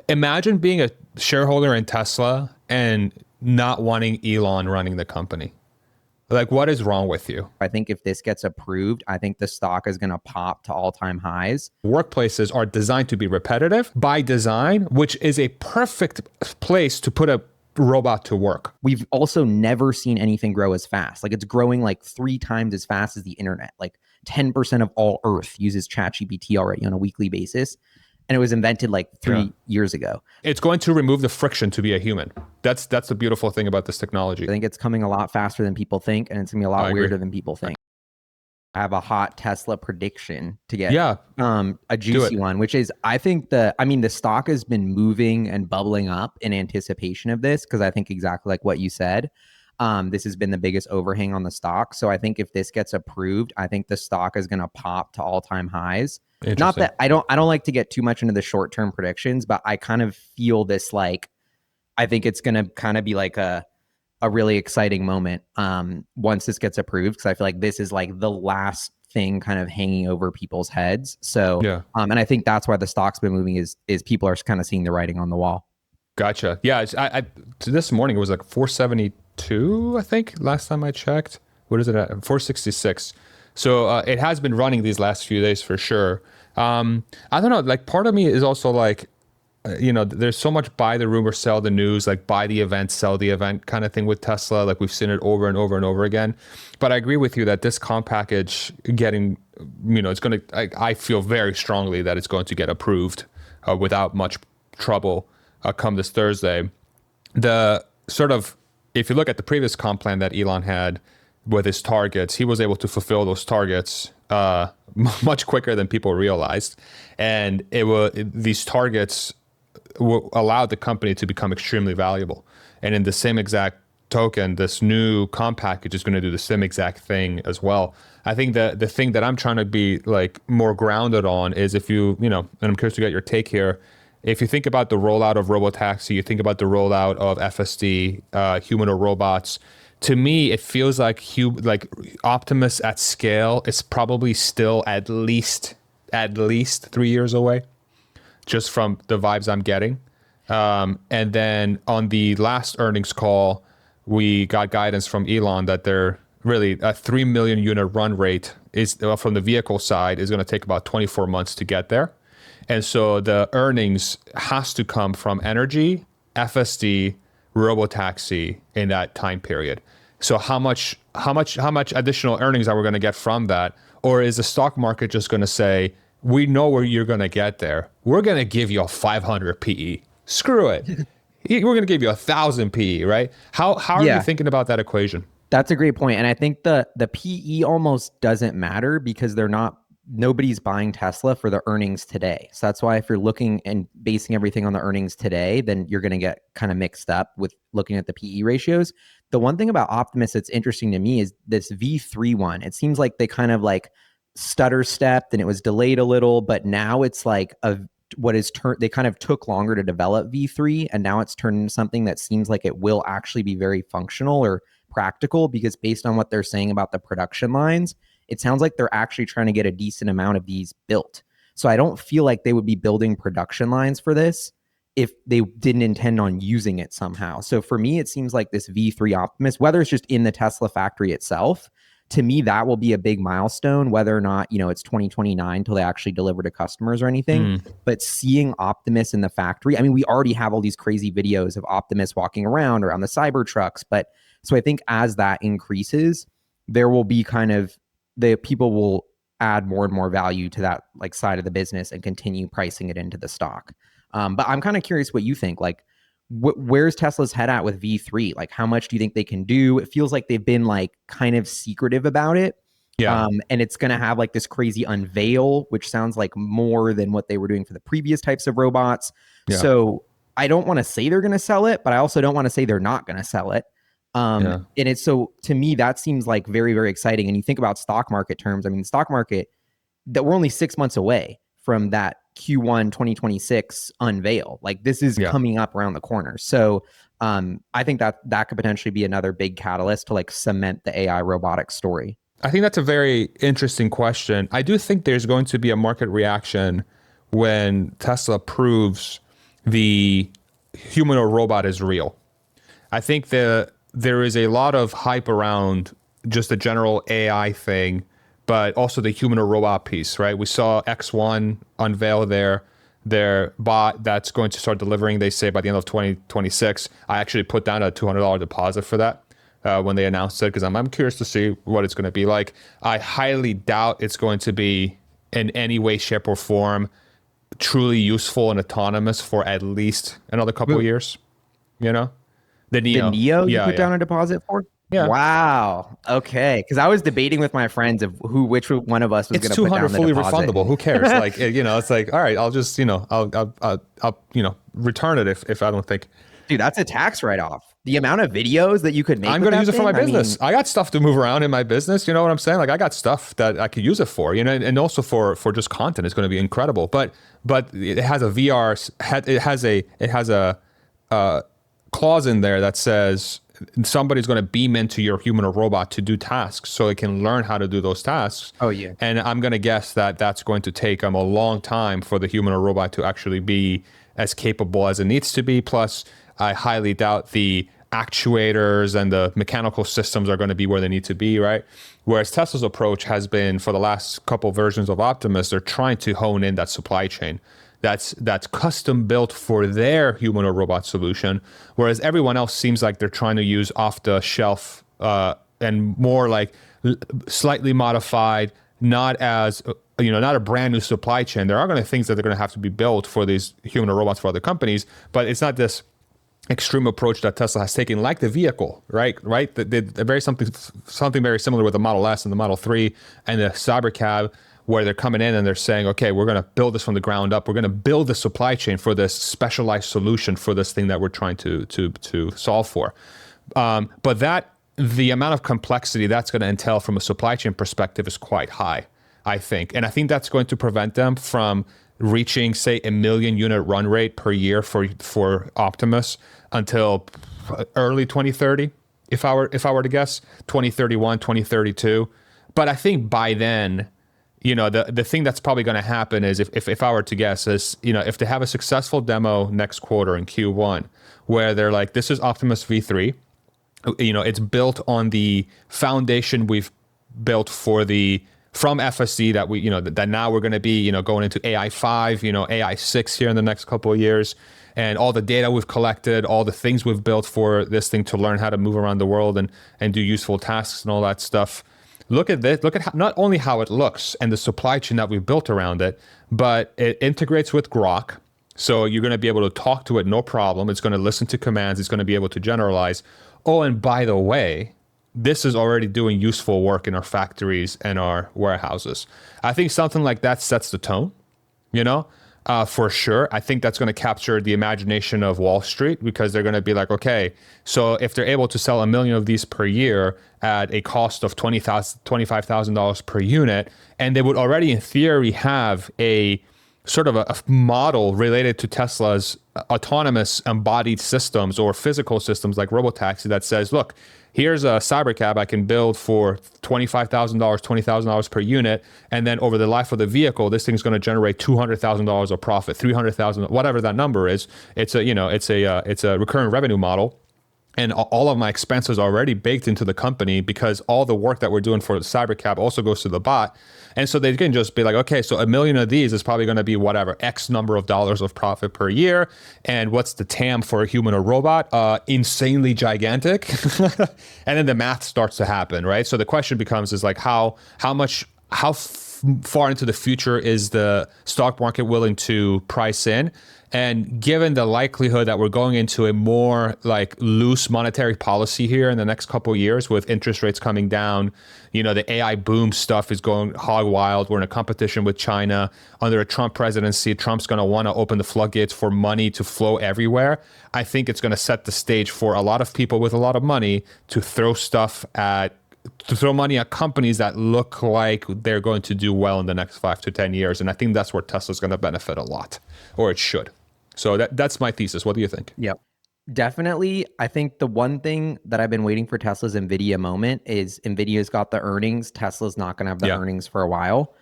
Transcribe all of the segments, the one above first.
Imagine being a shareholder in Tesla and not wanting Elon running the company. Like, what is wrong with you? I think if this gets approved, I think the stock is going to pop to all-time highs. Workplaces are designed to be repetitive by design, which is a perfect place to put a robot to work. We've also never seen anything grow as fast. Like, it's growing like 3 times as fast as the internet. Like 10% of all Earth uses ChatGPT already on a weekly basis. And it was invented like 3 years ago. It's going to remove the friction to be a human. That's the beautiful thing about this technology. I think it's coming a lot faster than people think, and it's gonna be a lot weirder than people think. I have a hot Tesla prediction to get a juicy one, which is I think the stock has been moving and bubbling up in anticipation of this, because I think exactly like what you said. This has been the biggest overhang on the stock. So I think if this gets approved, I think the stock is going to pop to all-time highs. Not that I don't like to get too much into the short-term predictions, but I kind of feel this, like, I think it's going to kind of be like a really exciting moment once this gets approved, because I feel like this is like the last thing kind of hanging over people's heads. So and I think that's why the stock's been moving, is people are kind of seeing the writing on the wall. Gotcha. Yeah, I this morning it was like 472, I think, last time I checked. What is it at? 466. So it has been running these last few days for sure. I don't know, like part of me is also like, there's so much buy the rumor, sell the news, like buy the event, sell the event kind of thing with Tesla. Like we've seen it over and over and over again. But I agree with you that this comp package getting, it's going to, I feel very strongly that it's going to get approved without much trouble come this Thursday. The sort of, if you look at the previous comp plan that Elon had with his targets, he was able to fulfill those targets much quicker than people realized. And these targets allowed the company to become extremely valuable. And in the same exact token, this new comp package is going to do the same exact thing as well. I think that the thing that I'm trying to be like more grounded on is if and I'm curious to get your take here. If you think about the rollout of Robotaxi, you think about the rollout of FSD, humanoid robots, to me, it feels like Optimus at scale is probably still at least 3 years away, just from the vibes I'm getting. And then on the last earnings call, we got guidance from Elon that they're really a 3 million unit run rate is from the vehicle side is going to take about 24 months to get there. And so the earnings has to come from energy, FSD, Robotaxi in that time period. So how much additional earnings are we going to get from that? Or is the stock market just going to say, we know where you're going to get there. We're going to give you a 500 PE. Screw it. We're going to give you 1,000 PE, right? How are you thinking about that equation? That's a great point. And I think the PE almost doesn't matter because nobody's buying Tesla for the earnings today. So that's why if you're looking and basing everything on the earnings today, then you're going to get kind of mixed up with looking at the PE ratios. The one thing about Optimus that's interesting to me is this V3 one. It seems like they kind of like stutter stepped and it was delayed a little, but now it's like they kind of took longer to develop V3 and now it's turned into something that seems like it will actually be very functional or practical, because based on what they're saying about the production lines, it sounds like they're actually trying to get a decent amount of these built. So I don't feel like they would be building production lines for this if they didn't intend on using it somehow. So for me, it seems like this V3 Optimus, whether it's just in the Tesla factory itself, to me, that will be a big milestone, whether or not, it's 2029 till they actually deliver to customers or anything. But seeing Optimus in the factory, I mean, we already have all these crazy videos of Optimus walking around the Cyber trucks. But so I think as that increases, there will be the people will add more and more value to that like side of the business and continue pricing it into the stock. But I'm kind of curious what you think. Like, where's Tesla's head at with V3? Like, how much do you think they can do? It feels like they've been like kind of secretive about it. Yeah. And it's going to have like this crazy unveil, which sounds like more than what they were doing for the previous types of robots. Yeah. So I don't want to say they're going to sell it, but I also don't want to say they're not going to sell it. And it's so to me, that seems like very, very exciting. And you think about stock market terms. I mean, the stock market, that we're only 6 months away from that Q1 2026 unveil. Like this is coming up around the corner. So I think that could potentially be another big catalyst to like cement the AI robotics story. I think that's a very interesting question. I do think there's going to be a market reaction when Tesla proves the humanoid robot is real. I think there is a lot of hype around just the general AI thing, but also the humanoid robot piece, right? We saw X1 unveil their bot that's going to start delivering, they say, by the end of 2026. I actually put down a $200 deposit for that when they announced it, because I'm curious to see what it's going to be like. I highly doubt it's going to be in any way, shape, or form truly useful and autonomous for at least another couple of Wait, years, you know? The the Neo. Neo you Yeah, put yeah. down a deposit for? Yeah. Wow. Okay. Because I was debating with my friends of which one of us was It's going to put 200 down the fully deposit. refundable. Who cares? Like, it's like, all right, I'll just, I'll return it if I don't think Dude, that's a tax write-off. The amount of videos that you could make I'm with going to that use it for my thing, I business. mean, I got stuff to move around in my business. You know what I'm saying? Like, I got stuff that I could use it for, and also for just content. It's going to be incredible. But it has a VR, it has a clause in there that says somebody's going to beam into your human or robot to do tasks so it can learn how to do those tasks. oh yeah. And I'm going to guess that that's going to take a long time for the human or robot to actually be as capable as it needs to be. Plus, I highly doubt the actuators and the mechanical systems are going to be where they need to be, right? Whereas Tesla's approach has been, for the last couple versions of Optimus, they're trying to hone in that supply chain that's custom built for their human or robot solution, whereas everyone else seems like they're trying to use off the shelf and more like slightly modified, not as not a brand new supply chain. There are going to things that are going to have to be built for these human or robots for other companies, but it's not this extreme approach that Tesla has taken, like the vehicle, right? The very something very similar with the Model S and the Model 3 and the Cybercab, where they're coming in and they're saying, okay, we're going to build this from the ground up. We're going to build the supply chain for this specialized solution for this thing that we're trying to solve for. But the amount of complexity that's going to entail from a supply chain perspective is quite high, I think. And I think that's going to prevent them from reaching, say, 1 million unit run rate per year for Optimus until early 2030, if I were to guess, 2031, 2032. But I think by then, the thing that's probably going to happen is, if I were to guess, is, if they have a successful demo next quarter in Q1, where they're like, this is Optimus V3, it's built on the foundation we've built from FSC that that now we're going to be, going into AI 5, AI 6 here in the next couple of years, and all the data we've collected, all the things we've built for this thing to learn how to move around the world and do useful tasks and all that stuff. Look at this. Look at not only how it looks and the supply chain that we've built around it, but it integrates with Grok. So you're going to be able to talk to it, no problem. It's going to listen to commands. It's going to be able to generalize. Oh, and by the way, this is already doing useful work in our factories and our warehouses. I think something like that sets the tone, for sure. I think that's going to capture the imagination of Wall Street, because they're going to be like, okay, so if they're able to sell 1 million of these per year at a cost of $25,000 per unit, and they would already in theory have a sort of a model related to Tesla's autonomous embodied systems or physical systems like Robotaxi that says, look, here's a Cybercab I can build for $25,000, $20,000 per unit, and then over the life of the vehicle, this thing's going to generate $200,000 of profit, $300,000, whatever that number is. It's a recurring revenue model. And all of my expenses are already baked into the company, because all the work that we're doing for the Cybercab also goes to the bot. And so they can just be like, okay, so 1 million of these is probably going to be whatever, X number of dollars of profit per year. And what's the TAM for a human or robot? Insanely gigantic. And then the math starts to happen, right? So the question becomes is like, how far into the future is the stock market willing to price in? And given the likelihood that we're going into a more like loose monetary policy here in the next couple of years, with interest rates coming down, the AI boom stuff is going hog wild. We're in a competition with China. Under a Trump presidency, Trump's going to want to open the floodgates for money to flow everywhere. I think it's going to set the stage for a lot of people with a lot of money to throw money at companies that look like they're going to do well in the next 5 to 10 years. And I think that's where Tesla's going to benefit a lot, or it should. So that's my thesis. What do you think? Yep. Definitely. I think the one thing that I've been waiting for Tesla's NVIDIA moment is NVIDIA's got the earnings. Tesla's not going to have the earnings for a while.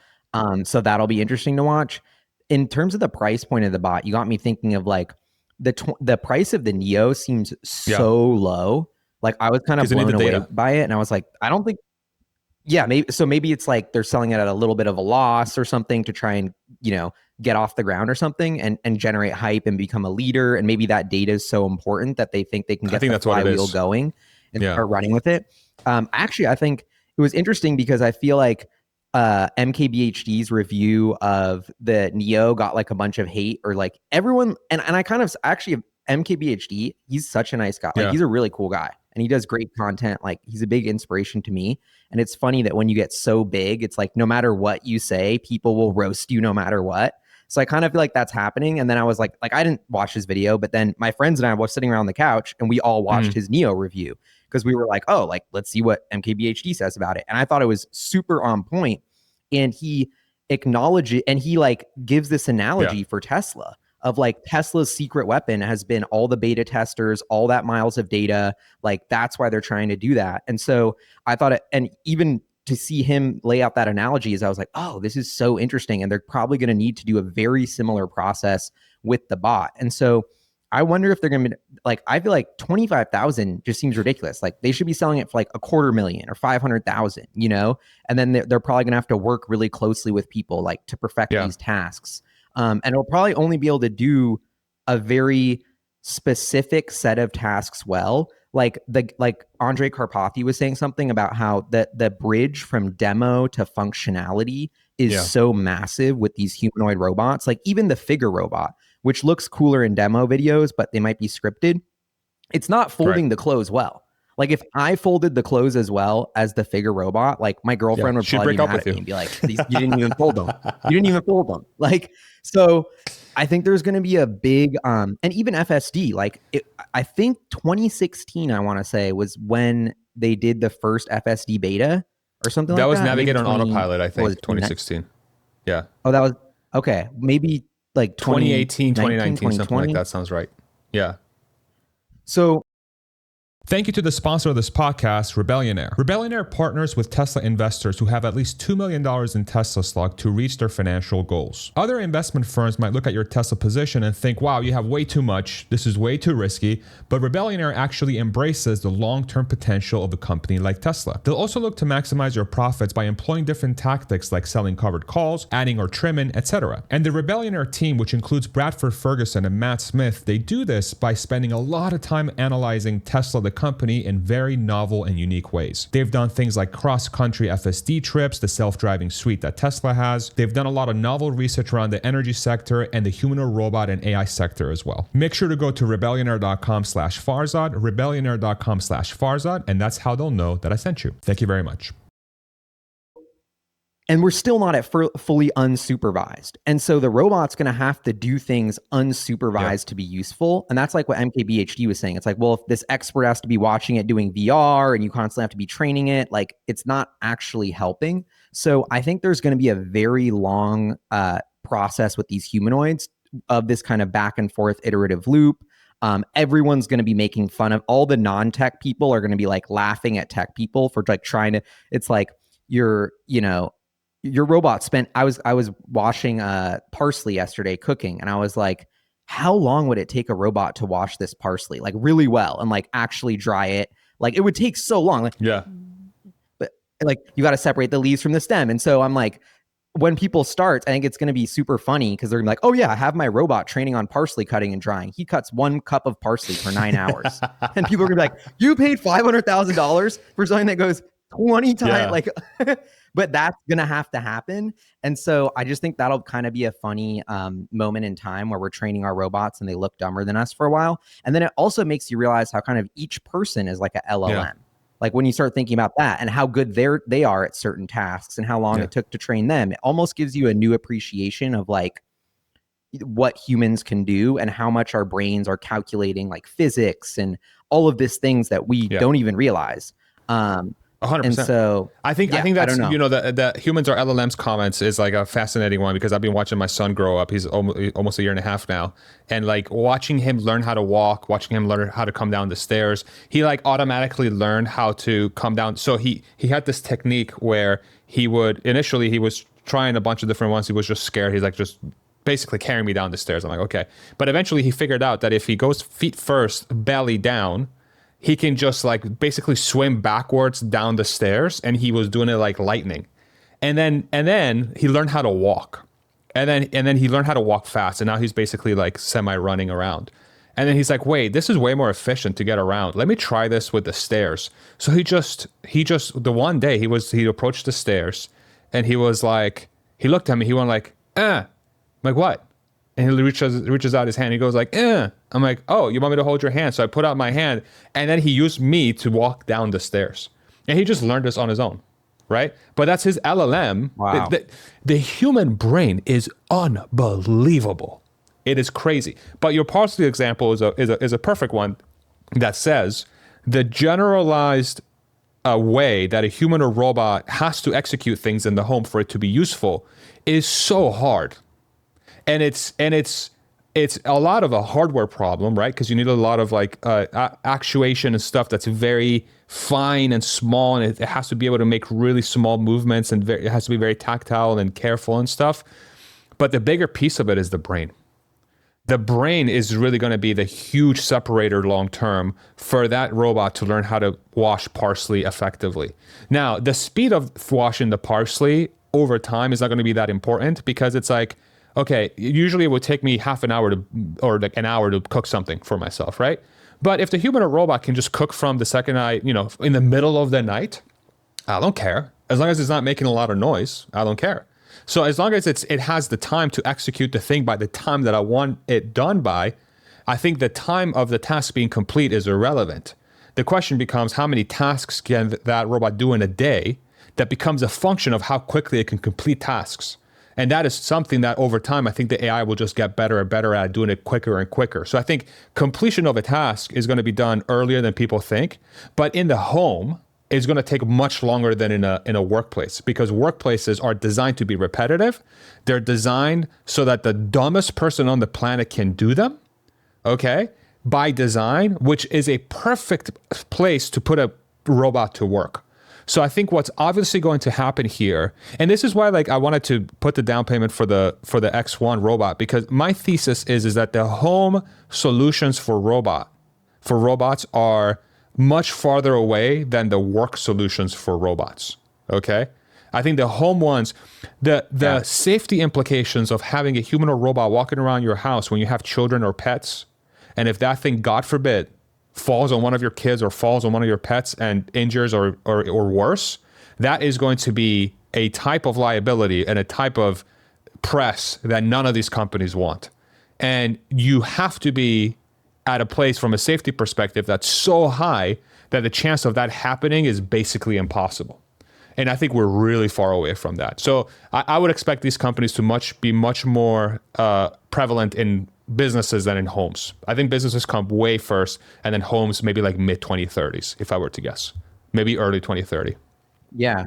So that'll be interesting to watch. In terms of the price point of the bot, you got me thinking of like, the price of the Neo seems Yeah, so low. Like I was kind of because they need blown the away data. by it, and I was like, I don't think. Yeah, maybe it's like they're selling it at a little bit of a loss or something to try and get off the ground or something and generate hype and become a leader. And maybe that data is so important that they think they can I get think the that's what it flywheel is. going and Yeah, start running with it. Actually, I think it was interesting because I feel like MKBHD's review of the Neo got like a bunch of hate, or like everyone, and I kind of actually, MKBHD, he's such a nice guy. Like yeah. he's a really cool guy and he does great content. Like he's a big inspiration to me. And it's funny that when you get so big, it's like no matter what you say, people will roast you no matter what. So I kind of feel like that's happening. And then I was like I didn't watch his video, but then my friends and I were sitting around the couch and we all watched his Neo review because we were like, oh, like let's see what MKBHD says about it. And I thought it was super on point. And he acknowledged it, and he like gives this analogy for Tesla of like Tesla's secret weapon has been all the beta testers, all that miles of data. Like that's why they're trying to do that. And so I thought it, and even to see him lay out that analogy is I was like, oh, this is so interesting. And they're probably going to need to do a very similar process with the bot. And so I wonder if they're going to be like, I feel like 25,000 just seems ridiculous. Like they should be selling it for like $250,000 or 500,000, and then they're probably going to have to work really closely with people like to perfect these tasks. And it'll probably only be able to do a very specific set of tasks well. Like Andre Karpathy was saying something about how the bridge from demo to functionality is so massive with these humanoid robots. Like even the figure robot, which looks cooler in demo videos, but they might be scripted. It's not folding the clothes well. Like if I folded the clothes as well as the figure robot, like my girlfriend would probably be mad at me and be like, you didn't even fold them. You didn't even fold them. Like, so I think there's going to be a big, and even FSD, like I think 2016, I want to say was when they did the first FSD beta or something That like was that. Navigate on Autopilot, I think, 2016. Yeah. Oh, that was, okay. Maybe like 2018, 2019, 2020. something like that sounds right. Yeah. So thank you to the sponsor of this podcast, Rebellionaire. Rebellionaire partners with Tesla investors who have at least $2 million in Tesla stock to reach their financial goals. Other investment firms might look at your Tesla position and think, wow, you have way too much. This is way too risky. But Rebellionaire actually embraces the long-term potential of a company like Tesla. They'll also look to maximize your profits by employing different tactics like selling covered calls, adding or trimming, etc. And the Rebellionaire team, which includes Bradford Ferguson and Matt Smith, they do this by spending a lot of time analyzing Tesla, the company, in very novel and unique ways. They've done things like cross-country FSD trips, the self-driving suite that Tesla has. They've done a lot of novel research around the energy sector and the humanoid robot and AI sector as well. Make sure to go to rebellionaire.com/Farzad, rebellionaire.com/Farzad, and that's how they'll know that I sent you. Thank you very much. And we're still not at fully unsupervised. And so the robot's going to have to do things unsupervised to be useful. And that's like what MKBHD was saying. It's like, well, if this expert has to be watching it doing VR and you constantly have to be training it, like it's not actually helping. So I think there's going to be a very long process with these humanoids of this kind of back and forth iterative loop. Everyone's going to be making fun of, all the non-tech people are going to be like laughing at tech people for like trying to, it's like your robot spent, I was washing parsley yesterday cooking, and I was like, how long would it take a robot to wash this parsley like really well and like actually dry it? Like it would take so long. Like, but like you got to separate the leaves from the stem. And so I'm like, when people start, I think it's going to be super funny because they're gonna be like, oh yeah, I have my robot training on parsley cutting and drying. He cuts 1 cup of parsley for 9 hours. And people are gonna be like, you paid $500,000 for something that goes 20 times, like, but that's gonna have to happen. And so I just think that'll kind of be a funny moment in time where we're training our robots and they look dumber than us for a while. And then it also makes you realize how kind of each person is like a LLM. Like when you start thinking about that and how good they are at certain tasks and how long it took to train them, it almost gives you a new appreciation of like what humans can do and how much our brains are calculating like physics and all of these things that we don't even realize. 100%. And so I think that's, the humans are LLMs comments is like a fascinating one because I've been watching my son grow up. He's almost a year and a half now. And like watching him learn how to walk, watching him learn how to come down the stairs, he like automatically learned how to come down. So he had this technique where he was trying a bunch of different ones. He was just scared. He's like, just basically carrying me down the stairs. I'm like, okay. But eventually he figured out that if he goes feet first, belly down, he can just like basically swim backwards down the stairs, and he was doing it like lightning. And then he learned how to walk. And then he learned how to walk fast, and now he's basically like semi running around. And then he's like, wait, this is way more efficient to get around. Let me try this with the stairs. So he just the one day he approached the stairs, and he was like, he looked at me, he went like, I'm like, what? And he reaches out his hand. He goes like, I'm like, oh, you want me to hold your hand? So I put out my hand, and then he used me to walk down the stairs. And he just learned this on his own, right? But that's his LLM. Wow. The human brain is unbelievable. It is crazy. But your parsley example is a perfect one that says the generalized way that a human or robot has to execute things in the home for it to be useful is so hard. And it's a lot of a hardware problem, right? Because you need a lot of like actuation and stuff that's very fine and small, and it has to be able to make really small movements, and it has to be very tactile and careful and stuff. But the bigger piece of it is the brain. The brain is really going to be the huge separator long term for that robot to learn how to wash parsley effectively. Now, the speed of washing the parsley over time is not going to be that important, because it's like, okay, usually it would take me half an hour or like an hour to cook something for myself, right? But if the human or robot can just cook from the second in the middle of the night, I don't care. As long as it's not making a lot of noise, I don't care. So as long as it has the time to execute the thing by the time that I want it done by, I think the time of the task being complete is irrelevant. The question becomes, how many tasks can that robot do in a day? That becomes a function of how quickly it can complete tasks. And that is something that over time, I think the AI will just get better and better at doing it quicker and quicker. So I think completion of a task is going to be done earlier than people think. But in the home, it's going to take much longer than in a workplace, because workplaces are designed to be repetitive. They're designed so that the dumbest person on the planet can do them, okay, by design, which is a perfect place to put a robot to work. So I think what's obviously going to happen here, and this is why like I wanted to put the down payment for the X1 robot, because my thesis is that the home solutions for robots are much farther away than the work solutions for robots. Okay? I think the home ones, the safety implications of having a human or robot walking around your house when you have children or pets, and if that thing, God forbid, falls on one of your kids or falls on one of your pets and injures or worse, that is going to be a type of liability and a type of press that none of these companies want. And you have to be at a place from a safety perspective that's so high that the chance of that happening is basically impossible. And I think we're really far away from that. So I would expect these companies to be much more prevalent in businesses than in homes. I think businesses come way first, and then homes maybe like mid 2030s, if I were to guess. Maybe early 2030. Yeah.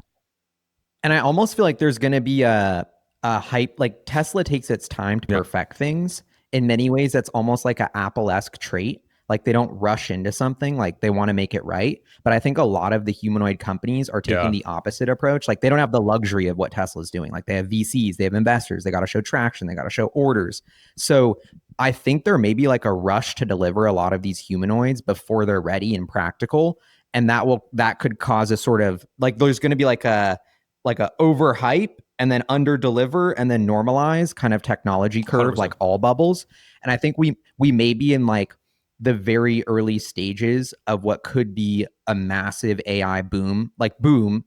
And I almost feel like there's going to be a hype, like Tesla takes its time to perfect things. In many ways, that's almost like an Apple-esque trait. Like they don't rush into something, like they want to make it right. But I think a lot of the humanoid companies are taking the opposite approach. Like they don't have the luxury of what Tesla's doing. Like they have VCs, they have investors, they got to show traction, they got to show orders. So I think there may be like a rush to deliver a lot of these humanoids before they're ready and practical. And that could cause a sort of like, there's going to be like a overhype and then under deliver and then normalize kind of technology curve, 100%. like all bubbles. And I think we may be in like the very early stages of what could be a massive AI boom,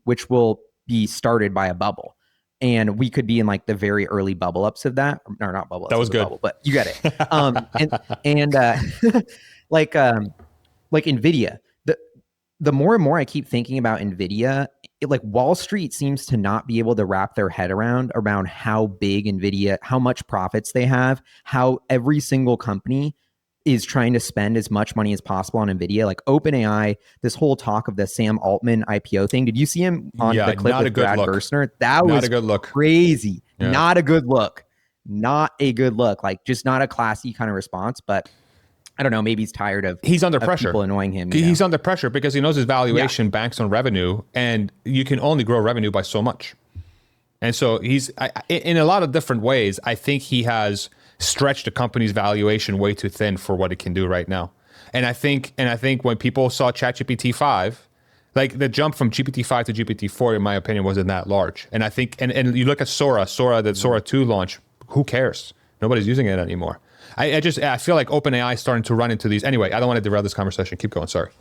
which will be started by a bubble. And we could be in like the very early bubble ups of that, or not bubble ups. That was good. Bubble, but you get it. Like NVIDIA, the more and more I keep thinking about NVIDIA, like Wall Street seems to not be able to wrap their head around how big NVIDIA, how much profits they have, how every single company is trying to spend as much money as possible on NVIDIA. Like OpenAI, this whole talk of the Sam Altman IPO thing. Did you see him on the clip with Brad Gerstner? That was a good look. Crazy. Yeah. Not a good look. Not a good look. Like just not a classy kind of response, but I don't know. Maybe he's tired of he's under pressure. People annoying him. He's under pressure because he knows his valuation banks on revenue, and you can only grow revenue by so much. And so in a lot of different ways, I think he has stretched the company's valuation way too thin for what it can do right now. And I think when people saw ChatGPT 5, like the jump from GPT-5 to GPT-4, in my opinion, wasn't that large. And I think, and you look at the Sora 2 launch, who cares? Nobody's using it anymore. I feel like OpenAI is starting to run into these. Anyway, I don't want to derail this conversation. Keep going. Sorry.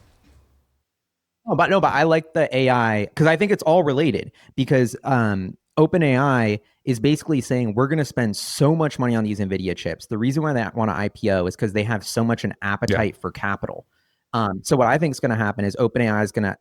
But I like the AI because I think it's all related because OpenAI is basically saying we're going to spend so much money on these NVIDIA chips. The reason why they want to IPO is because they have so much an appetite for capital. So what I think is going to happen is OpenAI is going to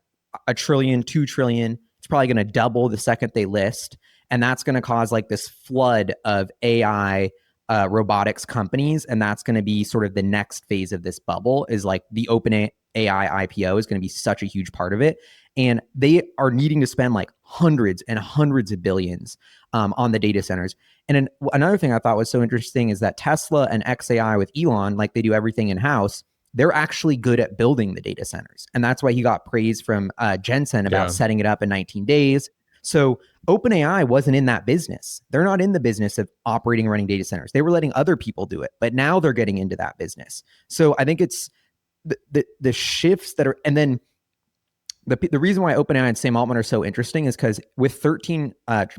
$1 trillion, $2 trillion. It's probably going to double the second they list. And that's going to cause like this flood of AI robotics companies. And that's going to be sort of the next phase of this bubble is like the OpenAI IPO is going to be such a huge part of it. And they are needing to spend like hundreds and hundreds of billions on the data centers. And another thing I thought was so interesting is that Tesla and XAI with Elon, like they do everything in-house, they're actually good at building the data centers. And that's why he got praise from Jensen about setting it up in 19 days. So OpenAI wasn't in that business. They're not in the business of operating and running data centers. They were letting other people do it, but now they're getting into that business. So I think it's the shifts that are, and then the reason why OpenAI and Sam Altman are so interesting is because with 13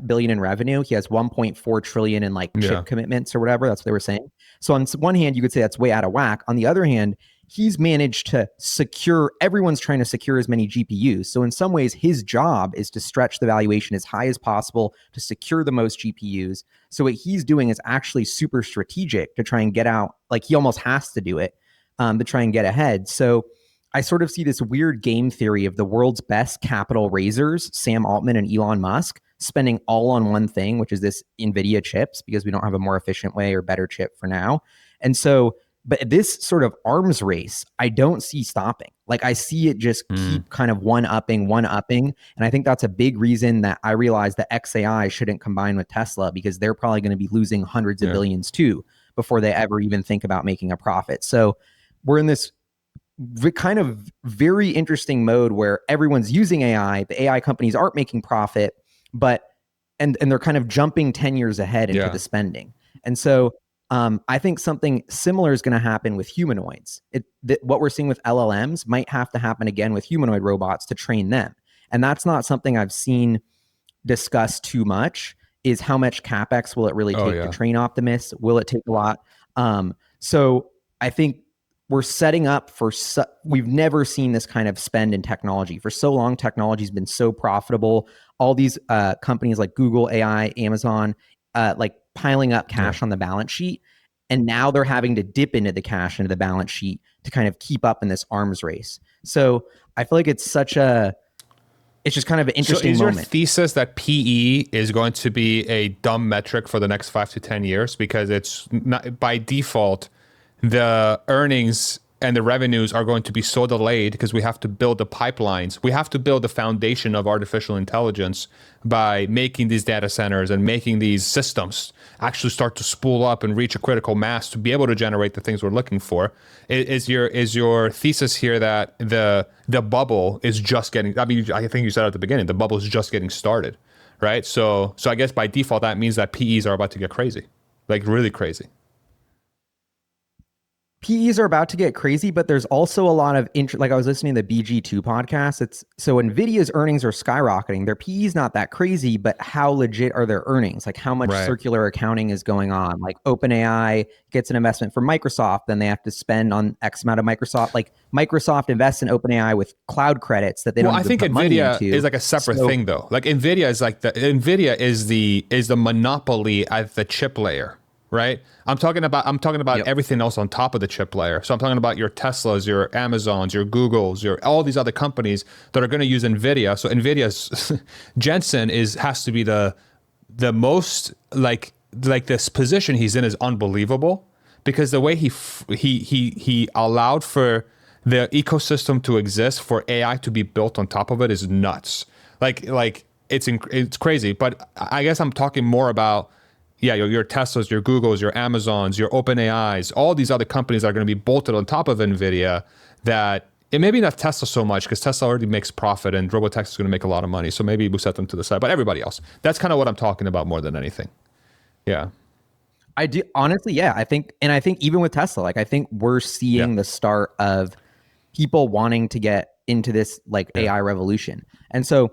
billion in revenue, he has 1.4 trillion in like chip commitments or whatever. That's what they were saying. So on one hand, you could say that's way out of whack. On the other hand, he's managed to secure, everyone's trying to secure as many GPUs. So in some ways, his job is to stretch the valuation as high as possible to secure the most GPUs. So what he's doing is actually super strategic to try and get out, like he almost has to do it to try and get ahead. So I sort of see this weird game theory of the world's best capital raisers, Sam Altman and Elon Musk, spending all on one thing, which is this NVIDIA chips, because we don't have a more efficient way or better chip for now. And so, but this sort of arms race, I don't see stopping. Like I see it just keep kind of one-upping. And I think that's a big reason that I realized that XAI shouldn't combine with Tesla because they're probably going to be losing hundreds of billions too before they ever even think about making a profit. So we're in this kind of very interesting mode where everyone's using AI. The AI companies aren't making profit, but and they're kind of jumping 10 years ahead into the spending. And so I think something similar is going to happen with humanoids. What we're seeing with LLMs might have to happen again with humanoid robots to train them. And that's not something I've seen discussed too much, is how much CapEx will it really take to train Optimus? Will it take a lot? So I think we're setting up for, we've never seen this kind of spend in technology. For so long, technology has been so profitable. All these companies like Google, AI, Amazon, like piling up cash on the balance sheet. And now they're having to dip into the cash into the balance sheet to kind of keep up in this arms race. So I feel like it's just kind of an interesting moment. So is your thesis that PE is going to be a dumb metric for the next 5 to 10 years? Because it's not, by default, the earnings and the revenues are going to be so delayed because we have to build the pipelines. We have to build the foundation of artificial intelligence by making these data centers and making these systems actually start to spool up and reach a critical mass to be able to generate the things we're looking for. Is your thesis here that the bubble is just getting, I mean, I think you said at the beginning, the bubble is just getting started, right? So I guess by default, that means that PEs are about to get crazy, like really crazy. PEs are about to get crazy, but there's also a lot of like I was listening to the BG2 podcast. So NVIDIA's earnings are skyrocketing. Their PE's not that crazy, but how legit are their earnings? Like how much circular accounting is going on? Like OpenAI gets an investment from Microsoft, then they have to spend on X amount of Microsoft. Like Microsoft invests in OpenAI with cloud credits that they don't. Well, I think NVIDIA is like a separate thing though. Like NVIDIA is the monopoly at the chip layer. Right. I'm talking about everything else on top of the chip layer. So I'm talking about your Teslas, your Amazons, your Googles, all these other companies that are going to use NVIDIA. So NVIDIA's Jensen has to be the most like this position he's in is unbelievable because the way he allowed for the ecosystem to exist for AI to be built on top of it is nuts. Like it's crazy. But I guess I'm talking more about your Teslas, your Googles, your Amazons, your OpenAIs, all these other companies are going to be bolted on top of NVIDIA that it maybe not Tesla so much because Tesla already makes profit and Robotaxi is going to make a lot of money. So maybe we set them to the side, but everybody else, that's kind of what I'm talking about more than anything. Yeah. I do honestly, yeah. I think even with Tesla, like I think we're seeing the start of people wanting to get into this like AI revolution. And so,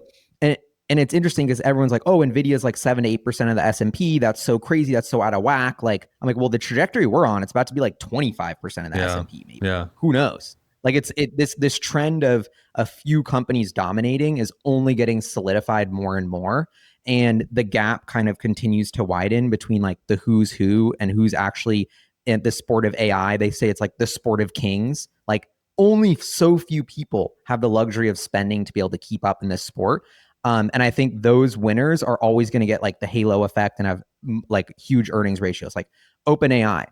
and it's interesting because everyone's like, oh, Nvidia's like 7 to 8% of the S&P. That's so crazy. That's so out of whack. Like, I'm like, well, the trajectory we're on, it's about to be like 25% of the S&P, maybe. Yeah. Who knows? Like this trend of a few companies dominating is only getting solidified more and more. And the gap kind of continues to widen between like the who's who and who's actually in the sport of AI. They say it's like the sport of kings. Like only so few people have the luxury of spending to be able to keep up in this sport. And I think those winners are always going to get like the halo effect and have like huge earnings ratios, like OpenAI.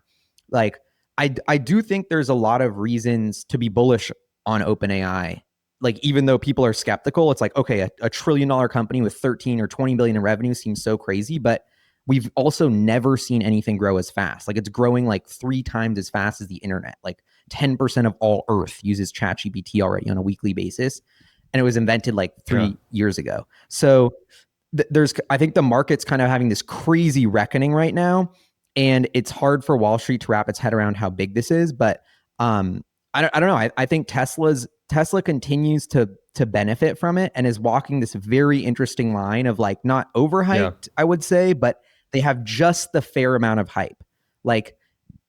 Like I do think there's a lot of reasons to be bullish on OpenAI. Like even though people are skeptical, it's like, okay, a $1 trillion company with 13 or 20 billion in revenue seems so crazy, but we've also never seen anything grow as fast. Like it's growing like 3 times as fast as the internet. Like 10% of all Earth uses ChatGPT already on a weekly basis. And it was invented like 3 years ago. So I think the market's kind of having this crazy reckoning right now. And it's hard for Wall Street to wrap its head around how big this is. But I don't know. I think Tesla continues to benefit from it and is walking this very interesting line of like not overhyped, I would say, but they have just the fair amount of hype. Like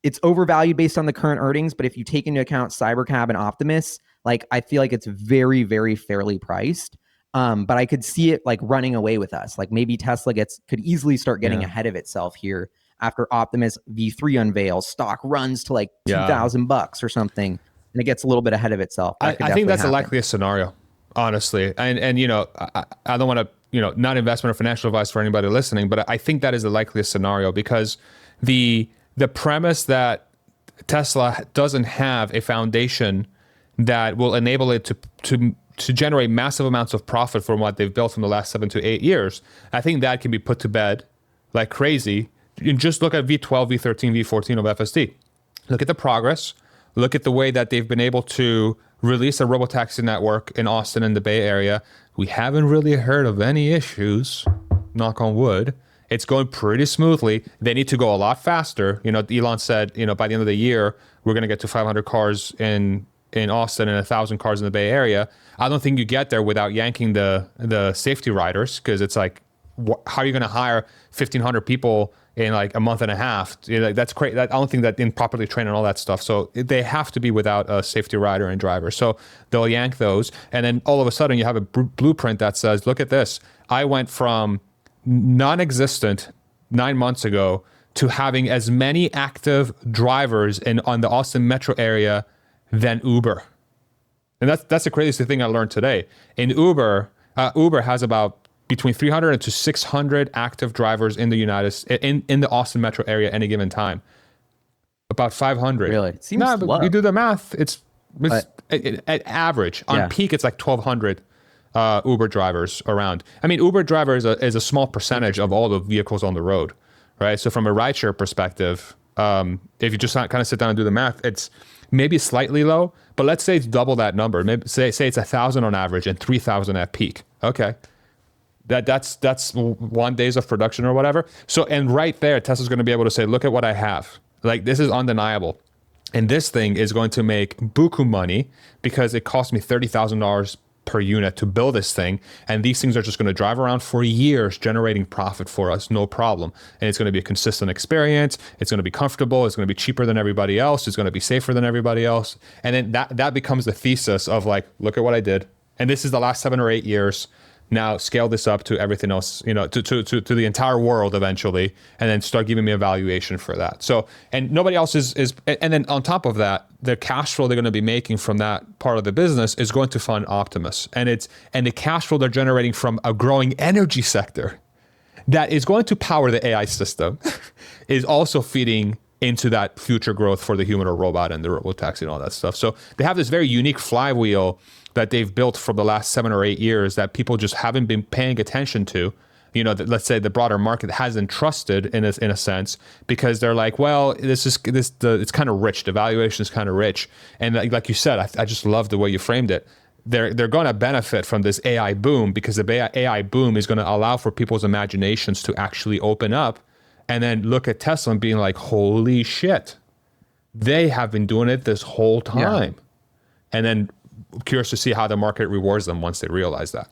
it's overvalued based on the current earnings, but if you take into account Cybercab and Optimus, like I feel like it's very, very fairly priced. But I could see it like running away with us. Like maybe Tesla could easily start getting ahead of itself here after Optimus V3 unveils, stock runs to like $2,000 or something, and it gets a little bit ahead of itself. I think that's the likeliest scenario, honestly. And you know, I don't want to, you know, not investment or financial advice for anybody listening, but I think that is the likeliest scenario because the premise that Tesla doesn't have a foundation that will enable it to generate massive amounts of profit from what they've built from the last 7 to 8 years, I think that can be put to bed like crazy. You just look at V12, V13, V14 of FSD. Look at the progress. Look at the way that they've been able to release a Robotaxi network in Austin and the Bay Area. We haven't really heard of any issues, knock on wood. It's going pretty smoothly. They need to go a lot faster. You know, Elon said, you know, by the end of the year, we're going to get to 500 cars in Austin and 1,000 cars in the Bay Area. I don't think you get there without yanking the safety riders because it's like, how are you going to hire 1,500 people in like a month and a half? You know, like that's crazy. I don't think that in properly trained and all that stuff. So they have to be without a safety rider and driver. So they'll yank those. And then all of a sudden you have a blueprint that says, look at this. I went from non-existent 9 months ago to having as many active drivers on the Austin metro area than Uber. And that's the craziest thing I learned today. In Uber has about between 300 to 600 active drivers in the in the Austin metro area at any given time. About 500. Really? It seems low. But you do the math. It's at average. On peak, it's like 1,200 Uber drivers around. I mean, Uber driver is a small percentage of all the vehicles on the road, right? So from a rideshare perspective, if you just kind of sit down and do the math, it's maybe slightly low, but let's say it's double that number. Maybe say it's 1,000 on average and 3,000 at peak. Okay. That's 1 days of production or whatever. So, and right there, Tesla's going to be able to say, look at what I have. Like, this is undeniable. And this thing is going to make buku money because it cost me $30,000 per unit to build this thing. And these things are just going to drive around for years, generating profit for us, no problem. And it's going to be a consistent experience. It's going to be comfortable. It's going to be cheaper than everybody else. It's going to be safer than everybody else. And then that becomes the thesis of like, look at what I did. And this is the last 7 or 8 years. Now scale this up to everything else, you know, to the entire world eventually, and then start giving me a valuation for that. So, and nobody else is, and then on top of that, the cash flow they're going to be making from that part of the business is going to fund Optimus, and the cash flow they're generating from a growing energy sector that is going to power the AI system is also feeding into that future growth for the human or robot and the Robotaxi and all that stuff. So they have this very unique flywheel that they've built for the last 7 or 8 years that people just haven't been paying attention to. let's say the broader market hasn't trusted in a sense, because they're like, well, it's kind of rich. The valuation is kind of rich. And like you said, I just love the way you framed it. They're going to benefit from this AI boom, because the AI boom is going to allow for people's imaginations to actually open up and then look at Tesla and being like, holy shit, they have been doing it this whole time. Yeah. And then curious to see how the market rewards them once they realize that.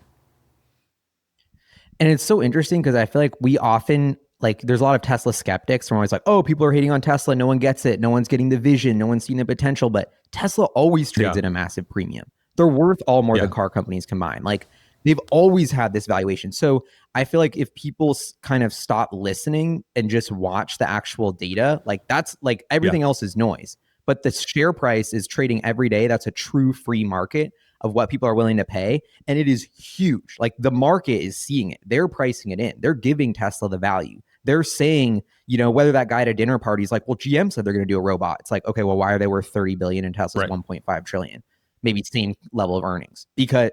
And it's so interesting because I feel like we often, like, there's a lot of Tesla skeptics. We're always like, oh, people are hating on Tesla. No one gets it. No one's getting the vision. No one's seeing the potential. But Tesla always trades at a massive premium. They're worth all more than car companies combined. Like, they've always had this valuation. So I feel like if people kind of stop listening and just watch the actual data, like, that's like everything else is noise. But the share price is trading every day. That's a true free market of what people are willing to pay. And it is huge. Like, the market is seeing it. They're pricing it in. They're giving Tesla the value. They're saying, whether that guy at a dinner party is like, well, GM said they're going to do a robot. It's like, okay, well, why are they worth 30 billion and Tesla's 1.5 trillion? Maybe same level of earnings, because,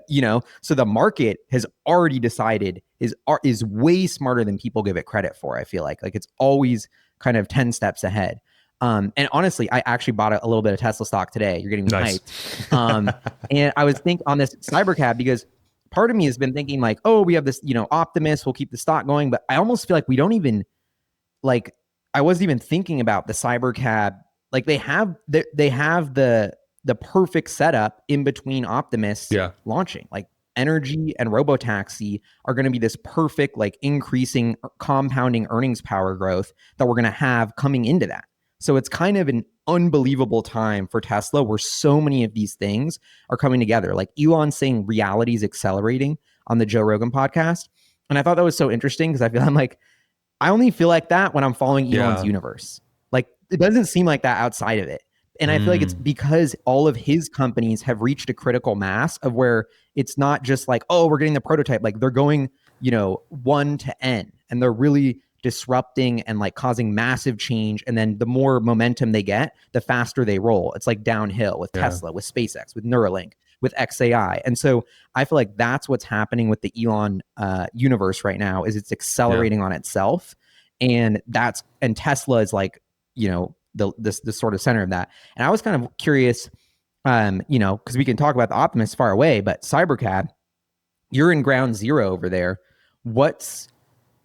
so the market has already decided is way smarter than people give it credit for. I feel like it's always kind of 10 steps ahead. And honestly, I actually bought a little bit of Tesla stock today. You're getting me hyped. And I was thinking on this Cybercab, because part of me has been thinking like, oh, we have this, Optimus, we'll keep the stock going. But I almost feel like we don't even, like, I wasn't even thinking about the Cybercab. Like, they have the perfect setup in between Optimus launching. Like, Energy and Robotaxi are going to be this perfect, like, increasing, compounding earnings power growth that we're going to have coming into that. So it's kind of an unbelievable time for Tesla, where so many of these things are coming together. Like, Elon saying reality is accelerating on the Joe Rogan podcast. And I thought that was so interesting, because I only feel like that when I'm following Elon's universe. Like, it doesn't seem like that outside of it. And I feel like it's because all of his companies have reached a critical mass of where it's not just like, oh, we're getting the prototype. Like, they're going, 1 to N, and they're really disrupting and like causing massive change. And then the more momentum they get, the faster they roll. It's like downhill with Tesla, with SpaceX, with Neuralink, with XAI. And so I feel like that's what's happening with the Elon universe right now, is it's accelerating on itself. And Tesla is like, the sort of center of that. And I was kind of curious, because we can talk about the Optimus far away, but Cybercab, you're in ground zero over there.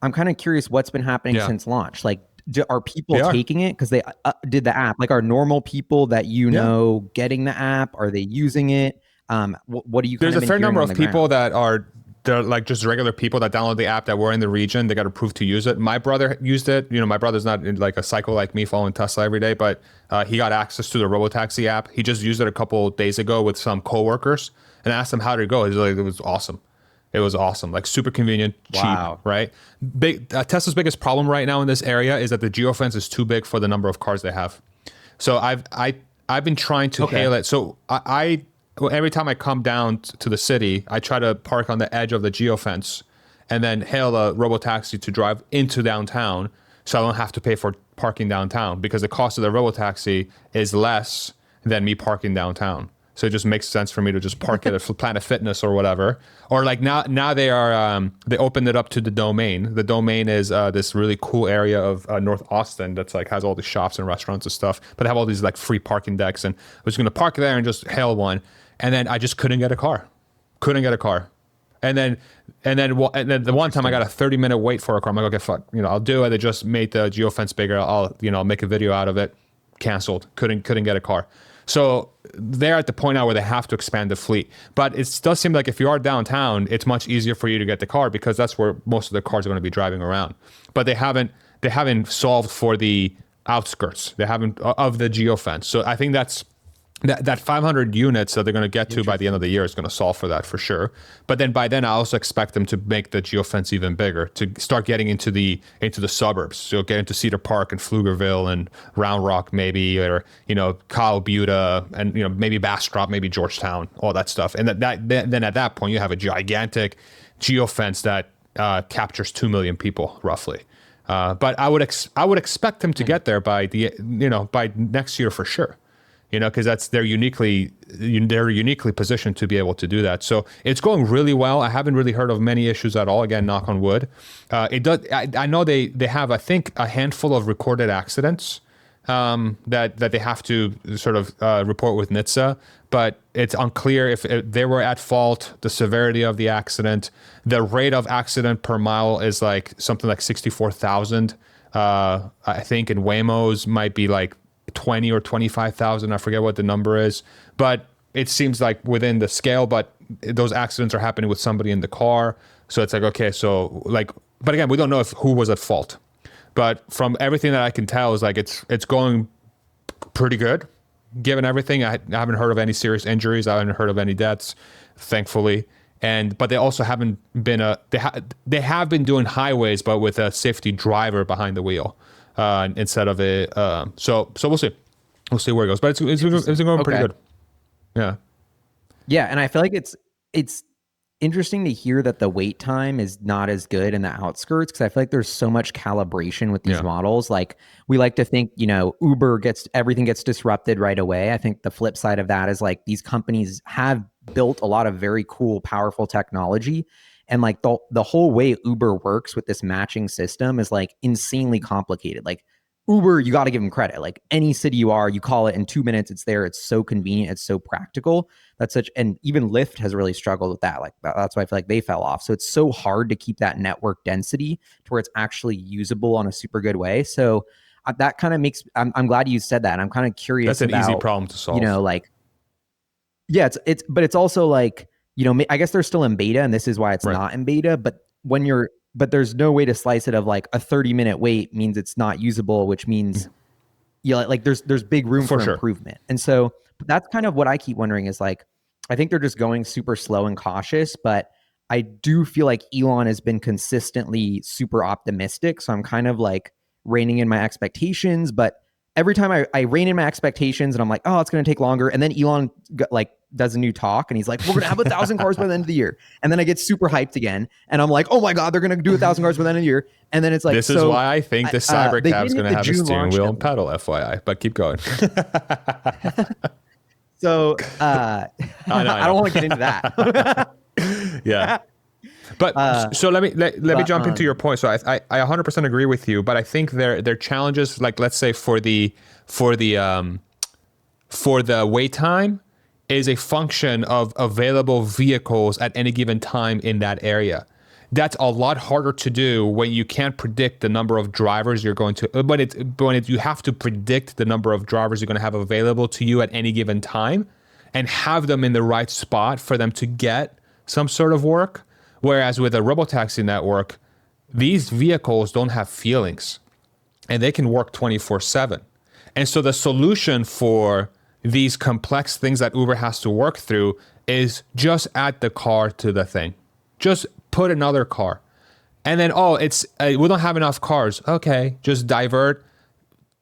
I'm kind of curious what's been happening since launch. Like, are people taking it because they did the app? Like, are normal people that getting the app? Are they using it? What do you? There's a fair number of people that they're like just regular people that download the app that were in the region. They got approved to use it. My brother used it. My brother's not in like a psycho like me following Tesla every day, but he got access to the Robotaxi app. He just used it a couple days ago with some coworkers and asked them how did it go. He's like, it was awesome. It was awesome, like super convenient, cheap, right? Tesla's biggest problem right now in this area is that the geofence is too big for the number of cars they have. So I've been trying to hail it. So every time I come down to the city, I try to park on the edge of the geofence and then hail a Robotaxi to drive into downtown, so I don't have to pay for parking downtown, because the cost of the Robotaxi is less than me parking downtown. So it just makes sense for me to just park at a Planet Fitness or whatever. Or like now they are they opened it up to the Domain. The Domain is this really cool area of North Austin that's like has all the shops and restaurants and stuff. But they have all these like free parking decks, and I was going to park there and just hail one. And then I just couldn't get a car. And then the one time I got a 30-minute wait for a car. I'm like, okay, fuck, I'll do it. They just made the geofence bigger. I'll make a video out of it. Canceled. Couldn't get a car. So they're at the point now where they have to expand the fleet. But it does seem like if you are downtown, it's much easier for you to get the car, because that's where most of the cars are going to be driving around. But they haven't solved for the outskirts. They haven't of the geofence. So I think that 500 units that they're going to get to by the end of the year is going to solve for that for sure. But then by then, I also expect them to make the geofence even bigger, to start getting into the suburbs. So get into Cedar Park and Pflugerville and Round Rock maybe, or Kyle Butte and maybe Bastrop, maybe Georgetown, all that stuff. And then at that point, you have a gigantic geofence that captures 2 million people roughly. But I would expect them to get there by by next year for sure. Because they're uniquely they're uniquely positioned to be able to do that. So it's going really well. I haven't really heard of many issues at all. Again, knock on wood. It does. I know they have, I think, a handful of recorded accidents that they have to sort of report with NHTSA, but it's unclear if they were at fault, the severity of the accident. The rate of accident per mile is like something like 64,000. I think in Waymo's might be like 20 or 25,000. I forget what the number is, but it seems like within the scale, but those accidents are happening with somebody in the car. So it's like, okay, so like, but again, we don't know who was at fault. But from everything that I can tell is like it's going pretty good, given everything. I haven't heard of any serious injuries. I haven't heard of any deaths, thankfully. But they also haven't been they have been doing highways, but with a safety driver behind the wheel instead of a. So we'll see. We'll see where it goes. But it's going pretty good. Yeah. Yeah, and I feel like it's interesting to hear that the wait time is not as good in the outskirts, because I feel like there's so much calibration with these models. Like, we like to think, Uber everything gets disrupted right away. I think the flip side of that is like these companies have built a lot of very cool, powerful technology. And like the whole way Uber works with this matching system is like insanely complicated. Like, Uber, you got to give them credit. Like, any city you are, you call it in 2 minutes, it's there. It's so convenient. It's so practical. And even Lyft has really struggled with that. Like, that's why I feel like they fell off. So it's so hard to keep that network density to where it's actually usable on a super good way. So that kind of makes, I'm glad you said that. And I'm kind of curious. That's an easy problem to solve. Yeah, but it's also like, I guess they're still in beta, and this is why it's not in beta. But but there's no way to slice it of like a 30-minute wait means it's not usable, which means like there's big room for improvement. And so that's kind of what I keep wondering is like, I think they're just going super slow and cautious, but I do feel like Elon has been consistently super optimistic. So I'm kind of like reining in my expectations, but every time I rein in my expectations and I'm like, oh, it's going to take longer. And then Elon does a new talk and he's like, we're going to have 1,000 cars by the end of the year. And then I get super hyped again. And I'm like, oh my God, they're going to do 1,000 cars by the end of the year. And then it's like, this is why I think the Cybercab is going to have a steering wheel and pedal, FYI, but keep going. So I don't want to get into that. Yeah. But so let me jump into your point. So I 100% agree with you, but I think their challenges, like let's say for the wait time, is a function of available vehicles at any given time in that area. That's a lot harder to do when you can't predict the number of drivers you're going to. But you have to predict the number of drivers you're going to have available to you at any given time, and have them in the right spot for them to get some sort of work. Whereas with a Robotaxi network, these vehicles don't have feelings and they can work 24/7. And so the solution for these complex things that Uber has to work through is just add the car to the thing. Just put another car. And then, we don't have enough cars. Okay, just divert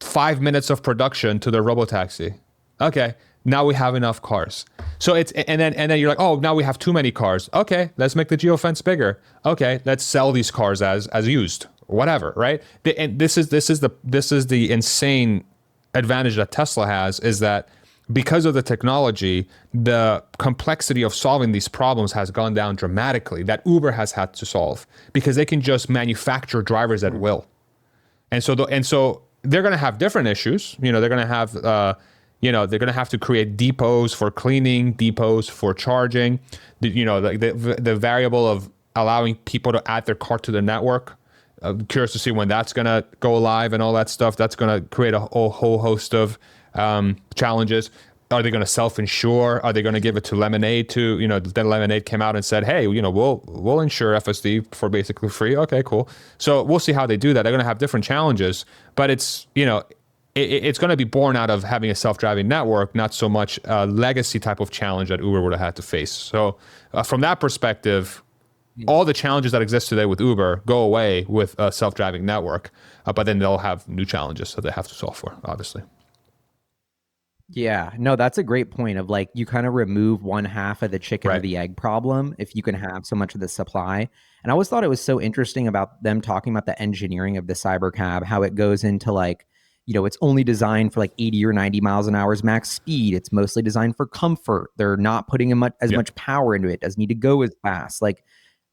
5 minutes of production to the Robotaxi. Okay, now we have enough cars. So and then you're like, oh, now we have too many cars. Okay, let's make the geofence bigger. Okay, let's sell these cars as used, whatever, right? And this is the insane advantage that Tesla has, is that because of the technology, the complexity of solving these problems has gone down dramatically, that Uber has had to solve, because they can just manufacture drivers at will. And so they're going to have different issues. They're going to have they're going to have to create depots for cleaning, depots for charging, the variable of allowing people to add their car to the network. I'm curious to see when that's going to go live and all that stuff. That's going to create a whole host of challenges. Are they going to self-insure? Are they going to give it to Lemonade then Lemonade came out and said, hey, we'll insure FSD for basically free. Okay, cool. So we'll see how they do that. They're going to have different challenges, but it's going to be born out of having a self-driving network, not so much a legacy type of challenge that Uber would have had to face. So from that perspective, all the challenges that exist today with Uber go away with a self-driving network, but then they'll have new challenges that they have to solve for, obviously. Yeah, no, that's a great point of like, you kind of remove one half of the chicken or the egg problem if you can have so much of the supply. And I always thought it was so interesting about them talking about the engineering of the Cybercab, how it goes into like, it's only designed for like 80 or 90 miles an hour's max speed. It's mostly designed for comfort. They're not putting as much power into it. It doesn't need to go as fast. Like,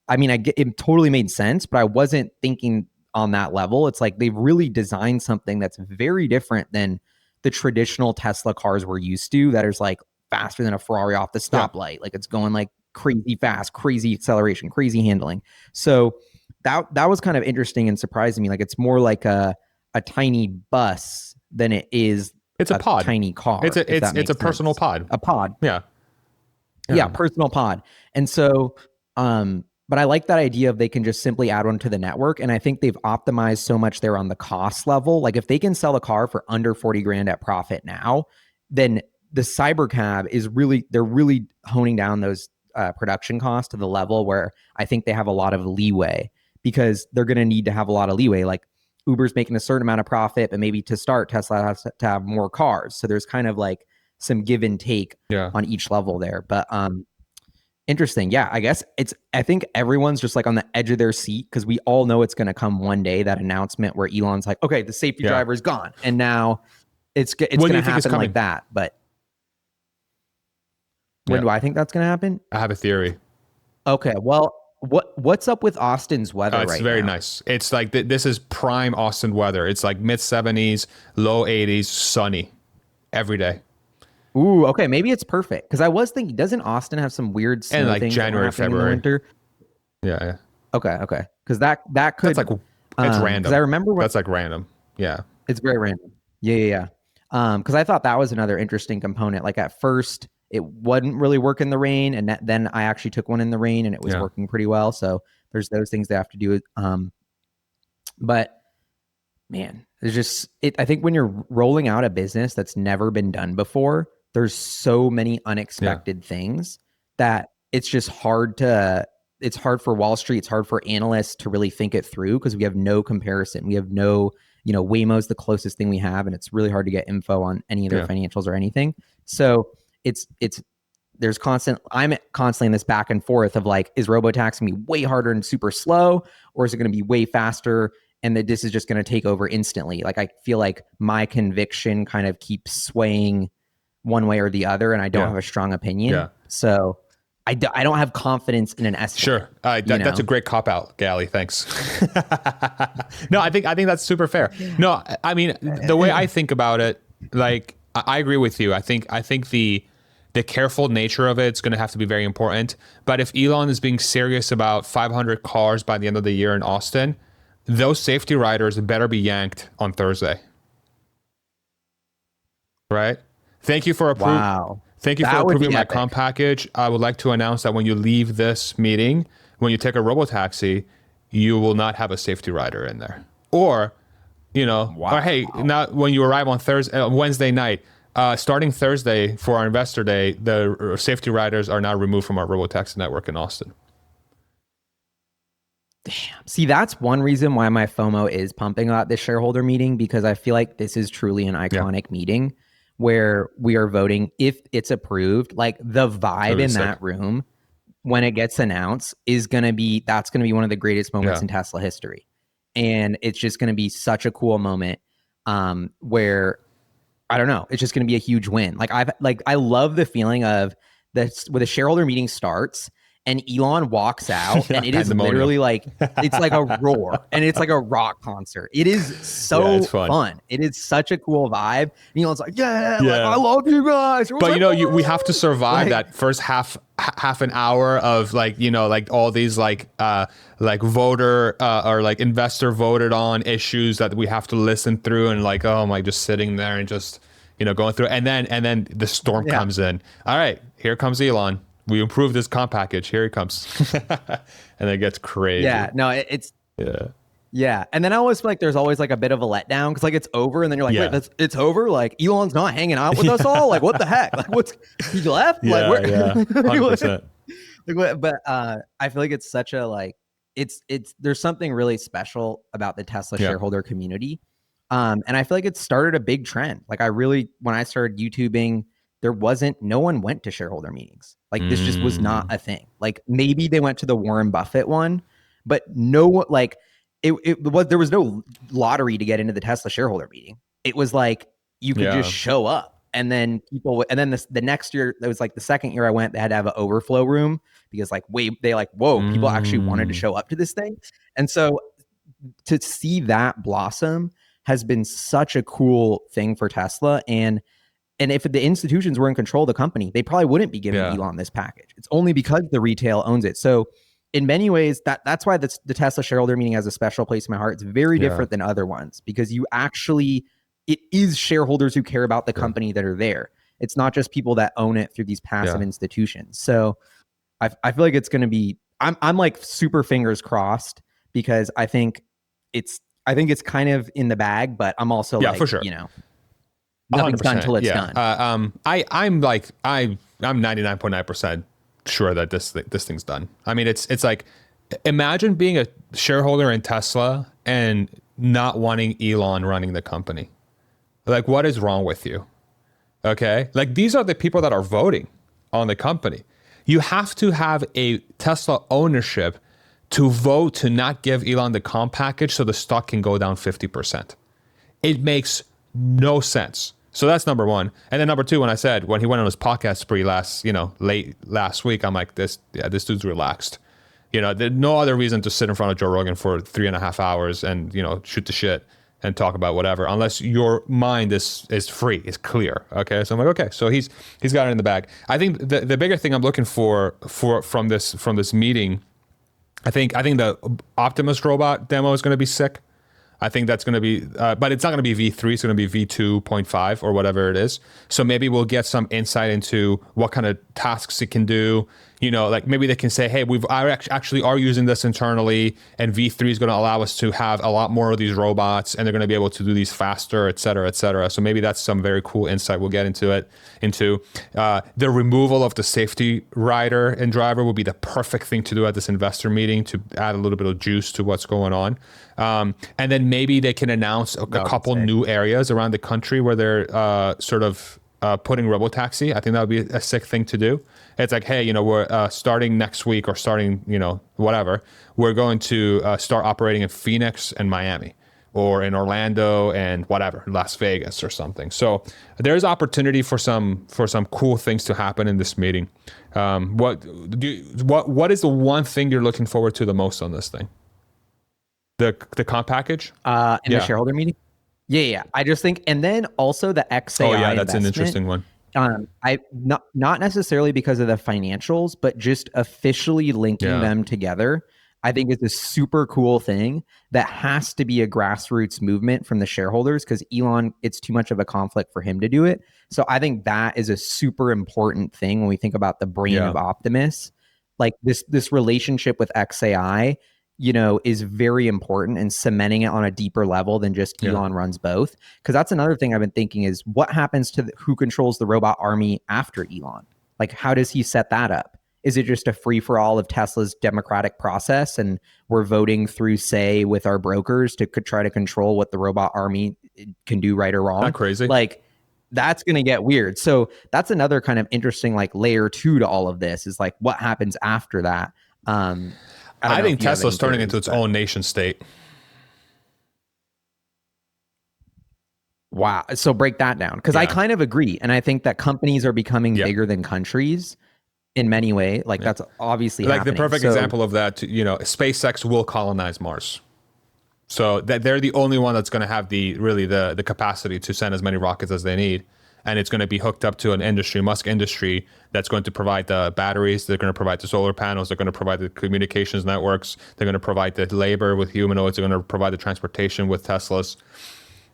I mean, it totally made sense, but I wasn't thinking on that level. It's like they've really designed something that's very different than the traditional Tesla cars we're used to, that is like faster than a Ferrari off the stoplight. Like, it's going like crazy fast, crazy acceleration, crazy handling. So that was kind of interesting and surprising me. Like, it's more like a tiny bus than it is It's a pod. Tiny car. It's a personal pod. A pod. Yeah. Personal pod. And so, but I like that idea of they can just simply add one to the network. And I think they've optimized so much there on the cost level. Like, if they can sell a car for under 40 grand at profit now, then the Cybercab they're really honing down those production costs to the level where I think they have a lot of leeway, because they're going to need to have a lot of leeway. Like, Uber's making a certain amount of profit, but maybe to start, Tesla has to have more cars. So there's kind of like some give and take on each level there. But interesting. Yeah, I think everyone's just like on the edge of their seat, because we all know it's going to come one day, that announcement where Elon's like, okay, the safety driver is gone. And now it's going to happen like that. But when do I think that's going to happen? I have a theory. Okay, well, what's up with Austin's weather right now? It's very nice. It's like this is prime Austin weather. It's like mid 70s, low 80s, sunny every day. Ooh, okay, maybe it's perfect, because I was thinking, doesn't Austin have some weird snow and like things January, February, in the winter? Yeah. Okay, because that could, that's like, it's random. Because I remember that's like random. Yeah, it's very random. Yeah. Because I thought that was another interesting component. Like, at first, it wouldn't really work in the rain, and then I actually took one in the rain, and it was working pretty well. So there's those things they have to do. But man, there's just I think when you're rolling out a business that's never been done before, there's so many unexpected things that it's just it's hard for Wall Street. It's hard for analysts to really think it through, because we have no comparison. We have no, Waymo's the closest thing we have, and it's really hard to get info on any of their financials or anything. So I'm constantly in this back and forth of like, is Robotaxi going to be way harder and super slow, or is it going to be way faster, and that this is just going to take over instantly? Like, I feel like my conviction kind of keeps swaying one way or the other, and I don't have a strong opinion. Yeah. So I don't have confidence in an estimate. Sure. That's a great cop out, Gali. Thanks. No, I think that's super fair. No, I mean, the way I think about it, like, I agree with you. I think the careful nature of it's going to have to be very important. But if Elon is being serious about 500 cars by the end of the year in Austin, those safety riders better be yanked on Thursday. Right? Thank you for approving. Wow. Thank you for approving my comp package. I would like to announce that when you leave this meeting, when you take a Robotaxi, you will not have a safety rider in there. Or, or hey, now when you arrive on Wednesday night, starting Thursday for our investor day, the safety riders are now removed from our Robotaxi network in Austin. Damn. See, that's one reason why my FOMO is pumping about this shareholder meeting, because I feel like this is truly an iconic meeting where we are voting. If it's approved, like, the vibe in that room when it gets announced that's going to be one of the greatest moments in Tesla history. And it's just going to be such a cool moment where, I don't know, it's just going to be a huge win. I love the feeling of this, when the shareholder meeting starts and Elon walks out, and it is literally like, it's like a roar, and it's like a rock concert. It is so fun. It is such a cool vibe. And Elon's like, like, I love you guys. But we have to survive that first half an hour of like all these like voter or like investor voted on issues that we have to listen through, and like, oh my, just sitting there and just going through, and then the storm comes in. All right, here comes Elon. We improved this comp package. Here he comes. And it gets crazy. Yeah, no, it's yeah. And then I always feel like there's always like a bit of a letdown, because like it's over, and then you're like, wait, it's over? Like, Elon's not hanging out with us all? Like, what the heck? Like, he left? Yeah, like, yeah, 100%. But I feel like it's such a like, it's there's something really special about the Tesla shareholder community. And I feel like it started a big trend. Like, when I started YouTubing, no one went to shareholder meetings. Like, this just was not a thing. Like, maybe they went to the Warren Buffett one, but there was no lottery to get into the Tesla shareholder meeting. it was like you could just Yeah. show up, and then and then the next year, it was like the second year I went, they had to have an overflow room because like whoa, people actually wanted to Mm. show up to this thing. And so to see that blossom has been such a cool thing for Tesla. And if the institutions were in control of the company, they probably wouldn't be giving Yeah. Elon this package. It's only because the retail owns it. So in many ways, that's why the Tesla shareholder meeting has a special place in my heart. It's very Yeah. different than other ones because it is shareholders who care about the Yeah. company that are there. It's not just people that own it through these passive Yeah. institutions. So I feel like it's going to be, I'm like super fingers crossed because I think it's kind of in the bag, but I'm also Yeah, like, for sure. nothing's done 100%. until it's Yeah. done. I'm 99.9% sure that this thing's done. I mean, it's like, imagine being a shareholder in Tesla and not wanting Elon running the company. Like, what is wrong with you? Okay. Like, these are the people that are voting on the company. You have to have a Tesla ownership to vote to not give Elon the comp package so the stock can go down 50%. It makes no sense. So that's number one. And then number two, when he went on his podcast spree late last week, I'm like, this dude's relaxed. There's no other reason to sit in front of Joe Rogan for 3.5 hours and, shoot the shit and talk about whatever, unless your mind is free, is clear. Okay. So I'm like, okay, so he's got it in the bag. I think the bigger thing I'm looking for from this meeting, I think the Optimus robot demo is going to be sick. I think that's going to be, but it's not going to be V3. It's going to be V2.5 or whatever it is. So maybe we'll get some insight into what kind of tasks it can do. Like maybe they can say, hey, actually are using this internally, and V3 is going to allow us to have a lot more of these robots, and they're going to be able to do these faster, et cetera, et cetera. So maybe that's some very cool insight we'll get into the removal of the safety rider and driver will be the perfect thing to do at this investor meeting to add a little bit of juice to what's going on. And then maybe they can announce a couple new areas around the country where they're putting Robotaxi. I think that would be a sick thing to do. It's like, hey, we're starting next week or starting, whatever. We're going to start operating in Phoenix and Miami, or in Orlando and whatever, Las Vegas or something. So there's opportunity for some cool things to happen in this meeting. What is the one thing you're looking forward to the most on this thing? The comp package? The shareholder meeting? Yeah. I just think, and then also the XAI. Oh yeah, that's an interesting one. I not necessarily because of the financials, but just officially linking them together, I think is a super cool thing that has to be a grassroots movement from the shareholders, because Elon, it's too much of a conflict for him to do it. So I think that is a super important thing when we think about the brain of Optimus. Like this relationship with XAI, is very important, and cementing it on a deeper level than just Elon runs both. Because that's another thing I've been thinking is what happens to who controls the robot army after Elon? Like, how does he set that up? Is it just a free for all of Tesla's democratic process, and we're voting through, say, with our brokers to try to control what the robot army can do, right or wrong? Not crazy. Like, that's going to get weird. So that's another kind of interesting, like, layer 2 to all of this is like what happens after that. I think Tesla's turning into its own nation state. Wow. So break that down, because I kind of agree. And I think that companies are becoming bigger than countries in many ways. Like that's obviously like happening. The perfect example of that, SpaceX will colonize Mars. So that they're the only one that's going to have the capacity to send as many rockets as they need. And it's going to be hooked up to an industry, Musk industry, that's going to provide the batteries. They're going to provide the solar panels. They're going to provide the communications networks. They're going to provide the labor with humanoids. They're going to provide the transportation with Teslas.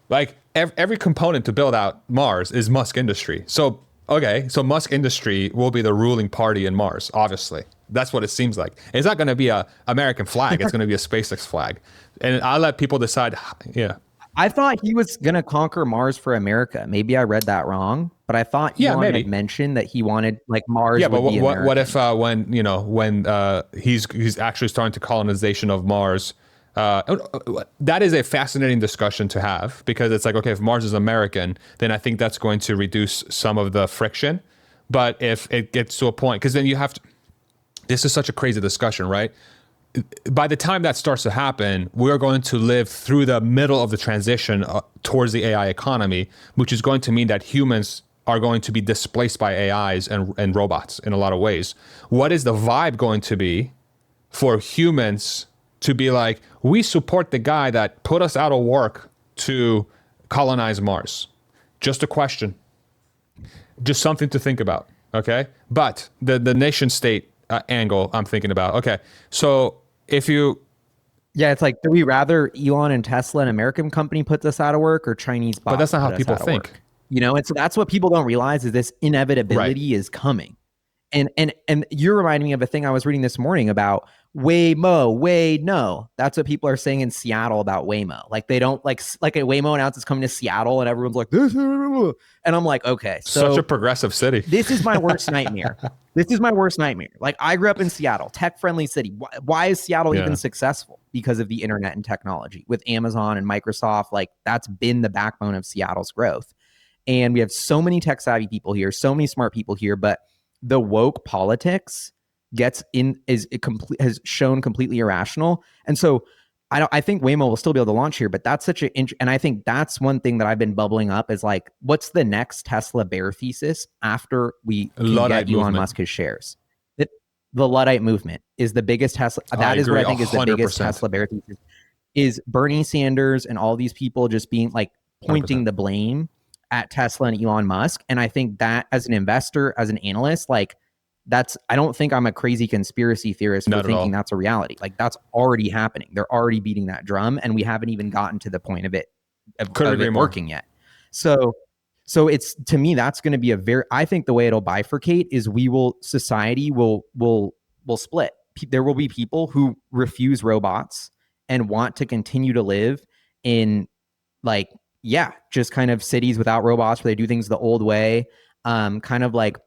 Like every component to build out Mars is Musk industry. So Musk industry will be the ruling party in Mars, obviously. That's what it seems like. It's not going to be a American flag. It's going to be a SpaceX flag. And I'll let people decide. Yeah. I thought he was going to conquer Mars for America. Maybe I read that wrong, but I thought Elon had mentioned that he wanted like Mars. Yeah, but what if when he's actually starting to colonization of Mars? That is a fascinating discussion to have, because it's like, okay, if Mars is American, then I think that's going to reduce some of the friction. But if it gets to a point, because then you have to, this is such a crazy discussion, right? by the time that starts to happen, we're going to live through the middle of the transition towards the AI economy, which is going to mean that humans are going to be displaced by AIs and robots in a lot of ways. What is the vibe going to be for humans to be like, we support the guy that put us out of work to colonize Mars? Just a question. Just something to think about, okay? But the nation state angle I'm thinking about, okay, so if you... Yeah, it's like, do we rather Elon and Tesla, an American company, put us out of work, or Chinese bots? But that's not put how us people out of think. work? You know, and so that's what people don't realize, is this inevitability is coming. And you're reminding me of a thing I was reading this morning about Waymo. That's what people are saying in Seattle about Waymo. Like, they don't like a Waymo announces coming to Seattle, and everyone's like, this, and I'm like, okay, so such a progressive city. This is my worst nightmare. This is my worst nightmare. Like, I grew up in Seattle, tech-friendly city. Why is Seattle even successful? Because of the internet and technology. With Amazon and Microsoft, like, that's been the backbone of Seattle's growth. And we have so many tech-savvy people here, so many smart people here, but the woke politics has shown completely irrational. And so I think Waymo will still be able to launch here, but that's such and I think that's one thing that I've been bubbling up, is like, what's the next Tesla bear thesis after we can get Elon Musk his shares? The Luddite movement is the biggest Tesla. That is what I think is the biggest Tesla bear thesis, is Bernie Sanders and all these people just being like pointing 100%. The blame at Tesla and Elon Musk. And I think that, as an investor, as an analyst, like, I don't think I'm a crazy conspiracy theorist for thinking that's a reality. Like, that's already happening. They're already beating that drum, and we haven't even gotten to the point of it working yet. So it's, to me, that's going to be I think the way it'll bifurcate is society will split. There will be people who refuse robots and want to continue to live in, like, just kind of cities without robots where they do things the old way. Kind of like,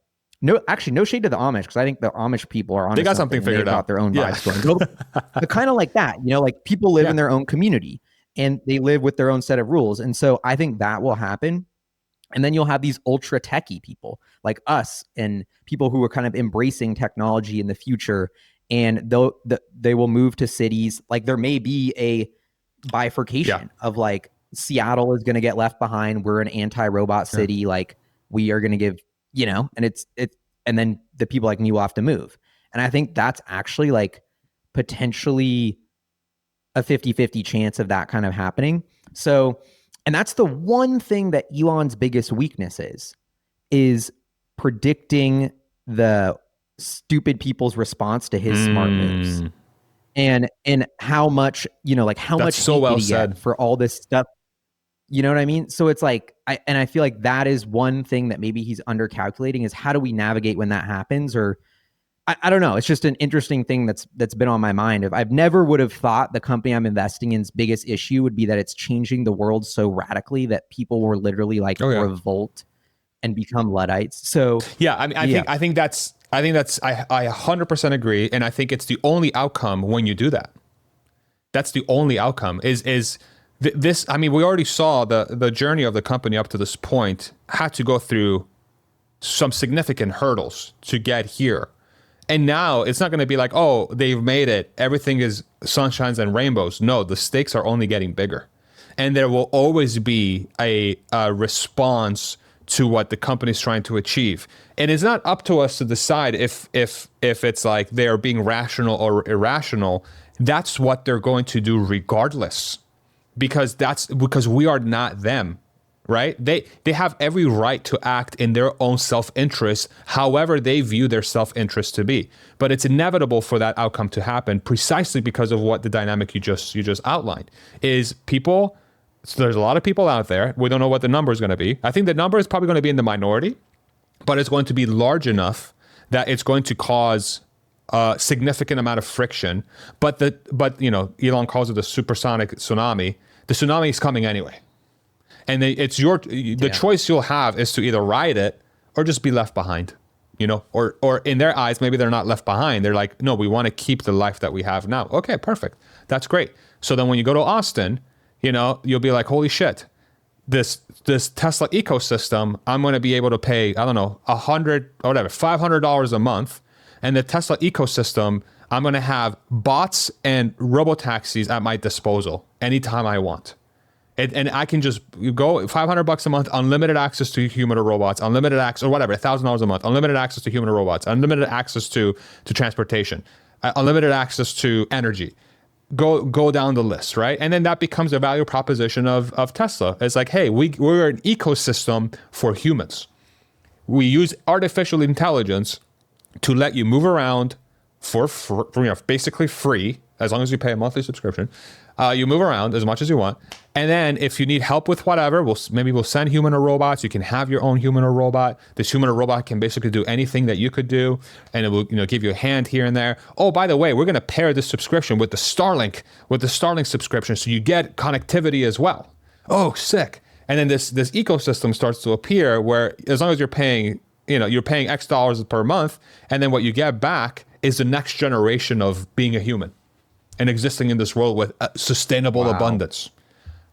no shade to the Amish, because I think the Amish people are honest. They got something figured out. Got their own vibes going. But kind of like that, you know, like, people live in their own community and they live with their own set of rules. And so I think that will happen. And then you'll have these ultra techie people like us and people who are kind of embracing technology in the future. And they will move to cities. Like, there may be a bifurcation of, like, Seattle is going to get left behind. We're an anti-robot city. Like, we are going to give, you know, and and then the people like me will have to move. And I think that's actually, like, potentially a 50-50 chance of that kind of happening. So, and that's the one thing that Elon's biggest weakness is predicting the stupid people's response to his smart moves. And how much, you know, like, how much so well said for all this stuff. You know what I mean? So it's like, I feel like that is one thing that maybe he's undercalculating, is how do we navigate when that happens? Or I don't know. It's just an interesting thing that's been on my mind. I've never would have thought the company I'm investing in's biggest issue would be that it's changing the world so radically that people were literally like revolt and become Luddites. So I think that's I 100% agree, and I think it's the only outcome when you do that. That's the only outcome is this. I mean, we already saw the journey of the company up to this point had to go through some significant hurdles to get here. And now it's not going to be like, oh, they've made it, everything is sunshines and rainbows. No, the stakes are only getting bigger. And there will always be a response to what the company's trying to achieve. And it's not up to us to decide if it's like they're being rational or irrational. That's what they're going to do regardless, because we are not them. Right? They have every right to act in their own self-interest, however they view their self-interest to be. But it's inevitable for that outcome to happen precisely because of what the dynamic you just outlined is people. So there's a lot of people out there. We don't know what the number is going to be. I think the number is probably going to be in the minority, but it's going to be large enough that it's going to cause a significant amount of friction. But you know, Elon calls it the supersonic tsunami. The tsunami is coming anyway. And it's the choice you'll have is to either ride it or just be left behind, you know, or in their eyes, maybe they're not left behind. They're like, no, we want to keep the life that we have now. Okay, perfect. That's great. So then when you go to Austin, you know, you'll be like, holy shit, this Tesla ecosystem, I'm going to be able to pay, I don't know, $500 a month. And the Tesla ecosystem, I'm going to have bots and robotaxis at my disposal anytime I want. And I can just go $500 a month, unlimited access to human or robots, unlimited access or whatever, $1,000 a month, unlimited access to human or robots, unlimited access to transportation, unlimited access to energy. Go down the list, right? And then that becomes a value proposition of Tesla. It's like, hey, we're an ecosystem for humans. We use artificial intelligence to let you move around for basically free, as long as you pay a monthly subscription. You move around as much as you want. And then if you need help with whatever, we'll send human or robots. You can have your own human or robot. This human or robot can basically do anything that you could do, and it will give you a hand here and there. Oh, by the way, we're going to pair this subscription with the Starlink subscription, so you get connectivity as well. Oh, sick. And then this ecosystem starts to appear where, as long as you're paying X dollars per month, and then what you get back is the next generation of being a human and existing in this world with sustainable abundance,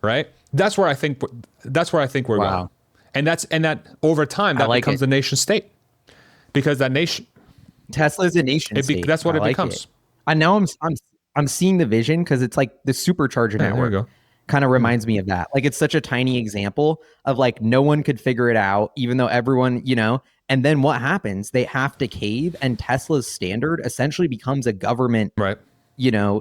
right? That's where I think we're going, and that over time that becomes a nation state, because that nation Tesla's a nation state. That's what it becomes. And now I'm seeing the vision, because it's like the supercharger network. There we go. Kind of reminds me of that. Like, it's such a tiny example of like no one could figure it out, even though everyone, and then what happens? They have to cave, and Tesla's standard essentially becomes a government, right?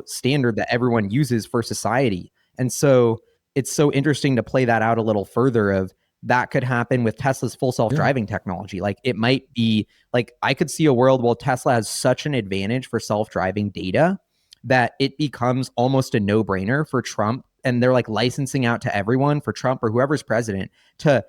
Standard that everyone uses for society. And so it's so interesting to play that out a little further of that could happen with Tesla's full self-driving technology. Like, it might be like, I could see a world where Tesla has such an advantage for self-driving data that it becomes almost a no-brainer for Trump. And they're like licensing out to everyone, for Trump or whoever's president, to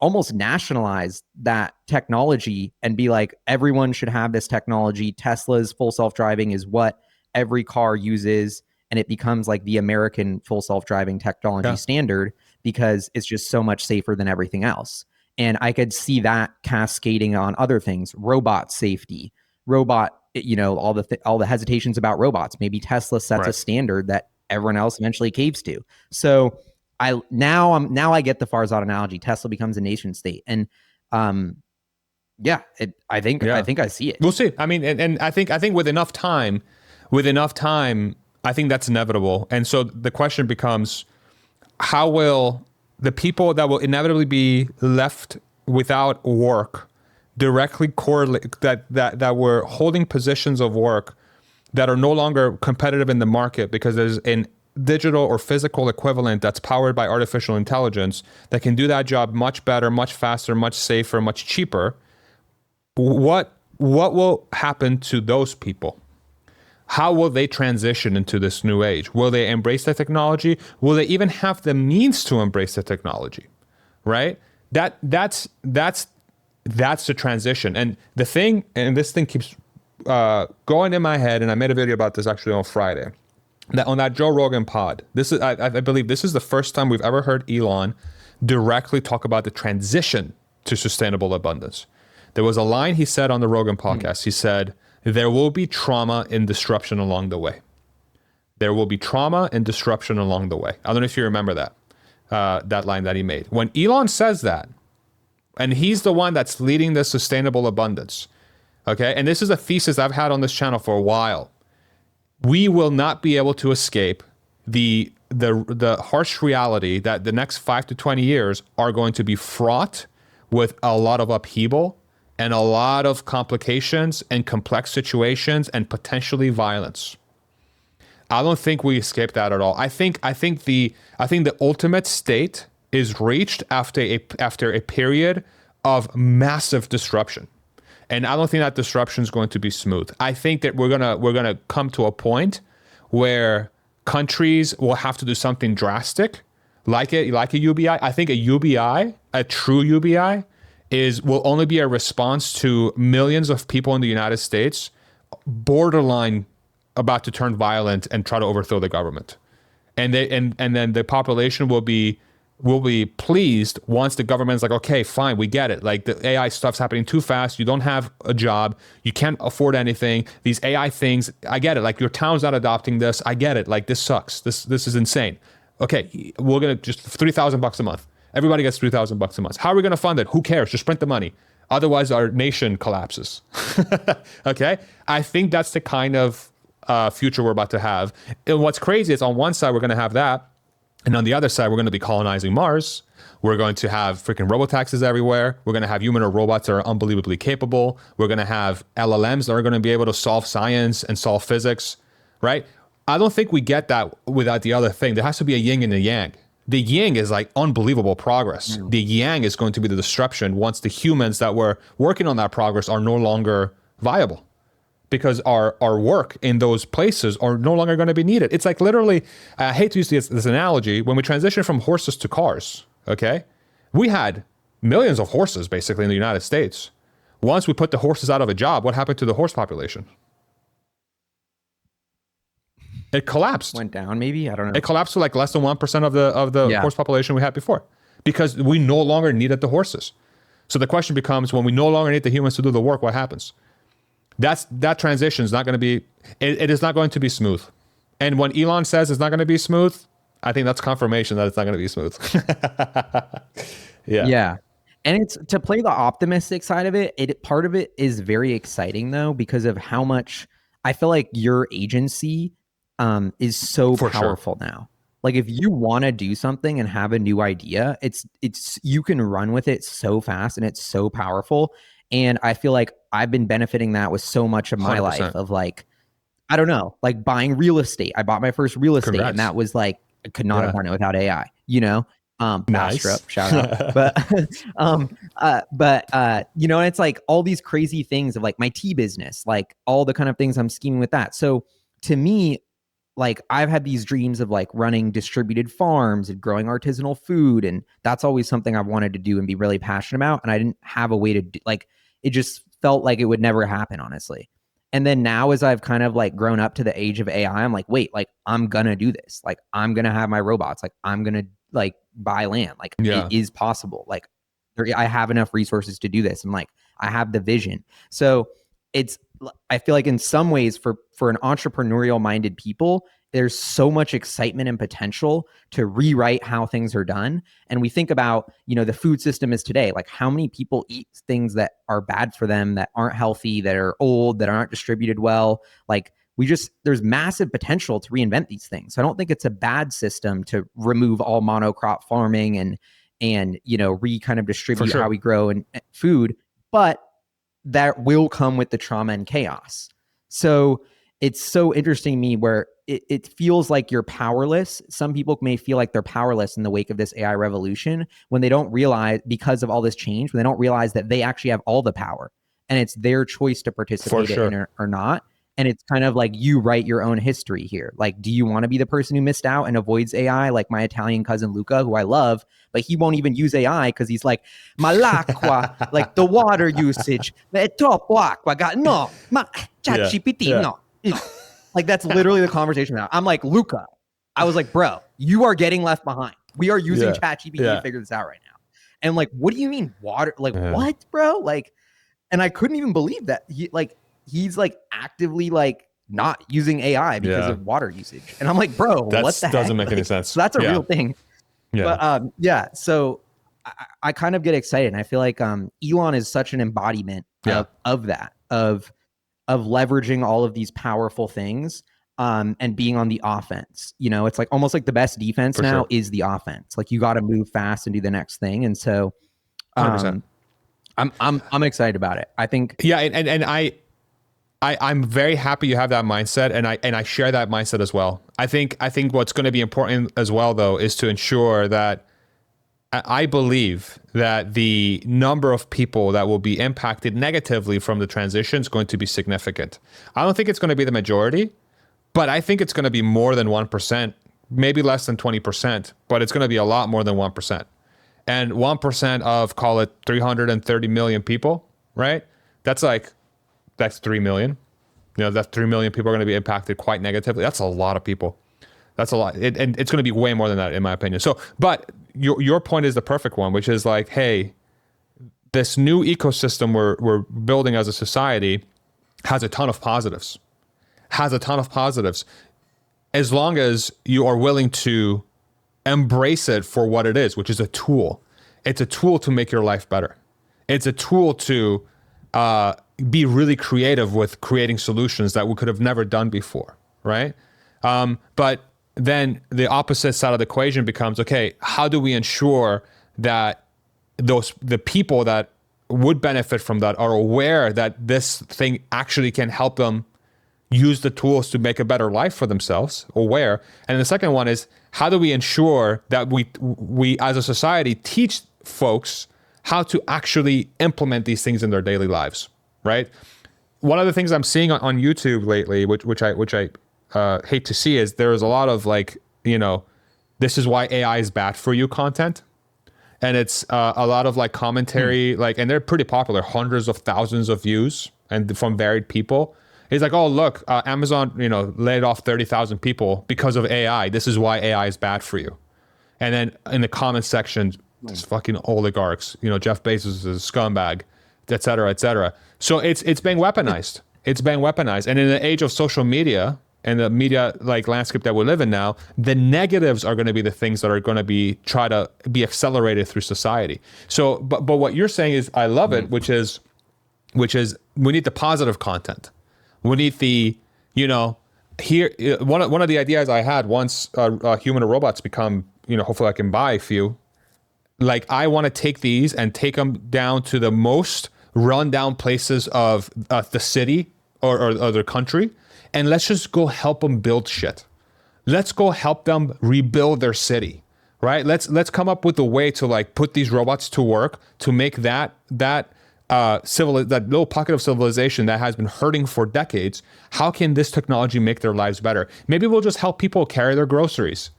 almost nationalize that technology and be like, everyone should have this technology. Tesla's full self-driving is what every car uses, and it becomes like the American full self-driving technology standard, because it's just so much safer than everything else. And I could see that cascading on other things, robot safety, all the hesitations about robots. Maybe Tesla sets a standard that everyone else eventually caves to. So I get the Farzad analogy. Tesla becomes a nation state, and I think I see it. We'll see. I mean, and I think with enough time, I think that's inevitable. And so the question becomes, how will the people that will inevitably be left without work directly correlate, that were holding positions of work that are no longer competitive in the market because there's an digital or physical equivalent that's powered by artificial intelligence that can do that job much better, much faster, much safer, much cheaper. What will happen to those people? How will they transition into this new age? Will they embrace the technology? Will they even have the means to embrace the technology? Right? That's the transition. And this thing keeps going in my head, and I made a video about this actually on Friday. On that Joe Rogan pod. I believe this is the first time we've ever heard Elon directly talk about the transition to sustainable abundance. There was a line he said on the Rogan podcast. He said, there will be trauma and disruption along the way. There will be trauma and disruption along the way. I don't know if you remember that line that he made. When Elon says that, and he's the one that's leading the sustainable abundance, okay? And this is a thesis I've had on this channel for a while. We will not be able to escape the harsh reality that the next 5 to 20 years are going to be fraught with a lot of upheaval and a lot of complications and complex situations and potentially violence. I don't think we escape that at all. I think the ultimate state is reached after a period of massive disruption. And I don't think that disruption is going to be smooth. I think that we're gonna come to a point where countries will have to do something drastic, like a UBI. I think a UBI, a true UBI, will only be a response to millions of people in the United States borderline about to turn violent and try to overthrow the government. And then the population will be pleased once the government's like, okay, fine, we get it. Like, the AI stuff's happening too fast. You don't have a job. You can't afford anything. These AI things, I get it. Like, your town's not adopting this. I get it. Like, this sucks. This is insane. Okay, we're gonna just $3,000 a month. Everybody gets $3,000 a month. How are we gonna fund it? Who cares? Just print the money. Otherwise, our nation collapses. Okay, I think that's the kind of future we're about to have. And what's crazy is on one side, we're going to have that. And on the other side, we're going to be colonizing Mars. We're going to have freaking robotaxis everywhere. We're going to have humanoid robots that are unbelievably capable. We're going to have LLMs that are going to be able to solve science and solve physics, right? I don't think we get that without the other thing. There has to be a yin and a yang. The yin is like unbelievable progress. The yang is going to be the disruption once the humans that were working on that progress are no longer viable, because our work in those places are no longer going to be needed. It's like literally, I hate to use this analogy, when we transition from horses to cars, okay? We had millions of horses basically in the United States. Once we put the horses out of a job, what happened to the horse population? It collapsed. Went down, maybe? I don't know. It collapsed to like less than 1% of the horse population we had before, because we no longer needed the horses. So the question becomes, when we no longer need the humans to do the work, what happens? That transition is not going to be, it is not going to be smooth. And when Elon says it's not going to be smooth, I think that's confirmation that it's not going to be smooth. Yeah. And it's to play the optimistic side of it, part of it is very exciting though, because of how much I feel like your agency is so powerful now. Like if you want to do something and have a new idea, it's you can run with it so fast and it's so powerful. And I feel like I've been benefiting that with so much of my 100%. life of like, I don't know, like buying real estate. I bought my first real estate. Congrats. And that was like, I could not have done it without AI, you know? Nice. Bastrop, shout out. But you know, it's like all these crazy things of like my tea business, like all the kind of things I'm scheming with that. So to me, like I've had these dreams of like running distributed farms and growing artisanal food. And that's always something I've wanted to do and be really passionate about. And I didn't have a way to do, like, it just felt like it would never happen, honestly. And then now as I've kind of like grown up to the age of AI, I'm like, wait, like I'm gonna do this. Like I'm gonna have my robots. Like I'm gonna like buy land. Like it is possible. Like I have enough resources to do this. And like, I have the vision. So I feel like in some ways for an entrepreneurial minded people, there's so much excitement and potential to rewrite how things are done. And we think about, you know, the food system is today, like how many people eat things that are bad for them, that aren't healthy, that are old, that aren't distributed well. Like there's massive potential to reinvent these things. So I don't think it's a bad system to remove all monocrop farming and, you know, kind of distribute how we grow and food, but that will come with the trauma and chaos. So it's so interesting to me where it feels like you're powerless. Some people may feel like they're powerless in the wake of this AI revolution when they don't realize, because of all this change, when they don't realize that they actually have all the power and it's their choice to participate in it or not. And it's kind of like you write your own history here. Like, do you want to be the person who missed out and avoids AI? Like my Italian cousin Luca, who I love, but he won't even use AI because he's like, ma l'acqua, like the water usage, è troppo acqua, no, ma ChatGPT, no. Like that's literally the conversation now. I'm like, Luca, I was like, bro, you are getting left behind. We are using ChatGPT to figure this out right now. And like, what do you mean water? Like what, bro? Like, and I couldn't even believe that he's like actively like not using AI because of water usage. And I'm like, bro, what the heck? Doesn't make any sense. So that's a real thing. Yeah. But so I kind of get excited. And I feel like Elon is such an embodiment of that, of leveraging all of these powerful things and being on the offense. You know, it's like almost like the best defense is the offense. Like you got to move fast and do the next thing. And so I'm excited about it. I think. Yeah. And I'm very happy you have that mindset, and I share that mindset as well. I think what's going to be important as well, though, is to ensure that I believe that the number of people that will be impacted negatively from the transition is going to be significant. I don't think it's going to be the majority, but I think it's going to be more than 1%, maybe less than 20%, but it's going to be a lot more than 1%. And 1% of, call it 330 million people, right? That's 3 million. You know, that 3 million people are going to be impacted quite negatively. That's a lot of people. That's a lot. And it's going to be way more than that, in my opinion. So, but your point is the perfect one, which is like, hey, this new ecosystem we're building as a society has a ton of positives. As long as you are willing to embrace it for what it is, which is a tool. It's a tool to make your life better. It's a tool to be really creative with creating solutions that we could have never done before, right? But then the opposite side of the equation becomes, okay, how do we ensure that the people that would benefit from that are aware that this thing actually can help them use the tools to make a better life for themselves, aware. And the second one is, how do we ensure that we as a society teach folks how to actually implement these things in their daily lives, right? One of the things I'm seeing on YouTube lately, which I hate to see, is there's a lot of like, this is why AI is bad for you content. And it's a lot of like commentary, and they're pretty popular, hundreds of thousands of views and from varied people. It's like, oh, look, Amazon, laid off 30,000 people because of AI. This is why AI is bad for you. And then in the comment section, it's fucking oligarchs, Jeff Bezos is a scumbag, et cetera, et cetera. So it's being weaponized. It's being weaponized. And in the age of social media and the media landscape that we live in now, the negatives are going to be the things that are going to try to be accelerated through society. So, but what you're saying is, I love it, which is we need the positive content. We need the, here, one of the ideas I had once Humanoid robots become, hopefully I can buy a few. I want to take these and take them down to the most rundown places of the city or the country, and let's just go help them build shit. Let's go help them rebuild their city, right? Let's come up with a way to put these robots to work to make that little pocket of civilization that has been hurting for decades. How can this technology make their lives better? Maybe we'll just help people carry their groceries.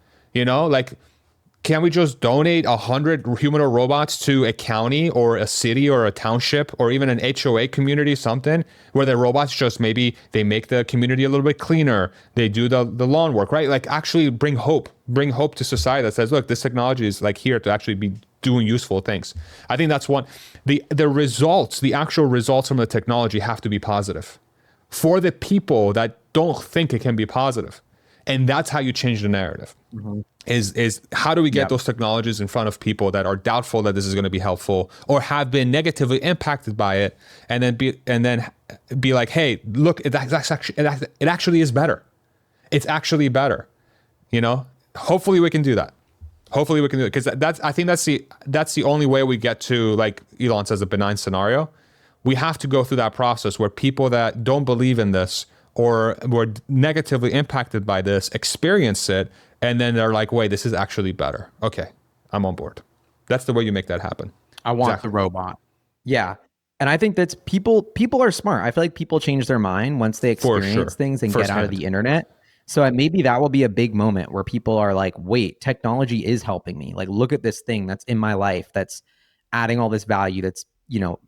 Can we just donate 100 humanoid robots to a county or a city or a township or even an HOA community, something where the robots just maybe they make the community a little bit cleaner. They do the lawn work, right? Actually bring hope to society that says, look, this technology is here to actually be doing useful things. I think that's one. The results, the actual results from the technology have to be positive for the people that don't think it can be positive. And that's how you change the narrative. Mm-hmm. Is how do we get those technologies in front of people that are doubtful that this is going to be helpful or have been negatively impacted by it, and then be like, hey, look, it actually is better. It's actually better. Hopefully we can do that. Hopefully we can do it, because I think that's the only way we get to, like Elon says, a benign scenario. We have to go through that process where people that don't believe in this or were negatively impacted by this experience it, and then they're like, wait, this is actually better. Okay, I'm on board. That's the way you make that happen. I want the robot. Yeah. And I think that's people are smart. I feel like people change their mind once they experience things and get out of the internet. So maybe that will be a big moment where people are like, wait, technology is helping me. Look at this thing that's in my life that's adding all this value, that's,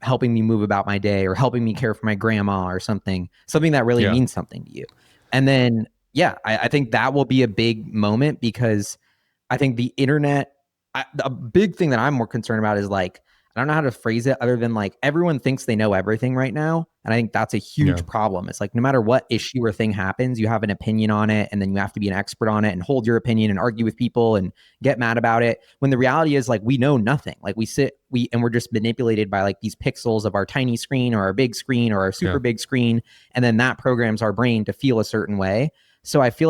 helping me move about my day or helping me care for my grandma or something that really means something to you. And then, I think that will be a big moment, because I think the internet, a big thing that I'm more concerned about is I don't know how to phrase it other than everyone thinks they know everything right now. And I think that's a huge problem. It's no matter what issue or thing happens, you have an opinion on it, and then you have to be an expert on it and hold your opinion and argue with people and get mad about it. When the reality is we know nothing. We're just manipulated by these pixels of our tiny screen or our big screen or our super big screen. And then that programs our brain to feel a certain way. So I feel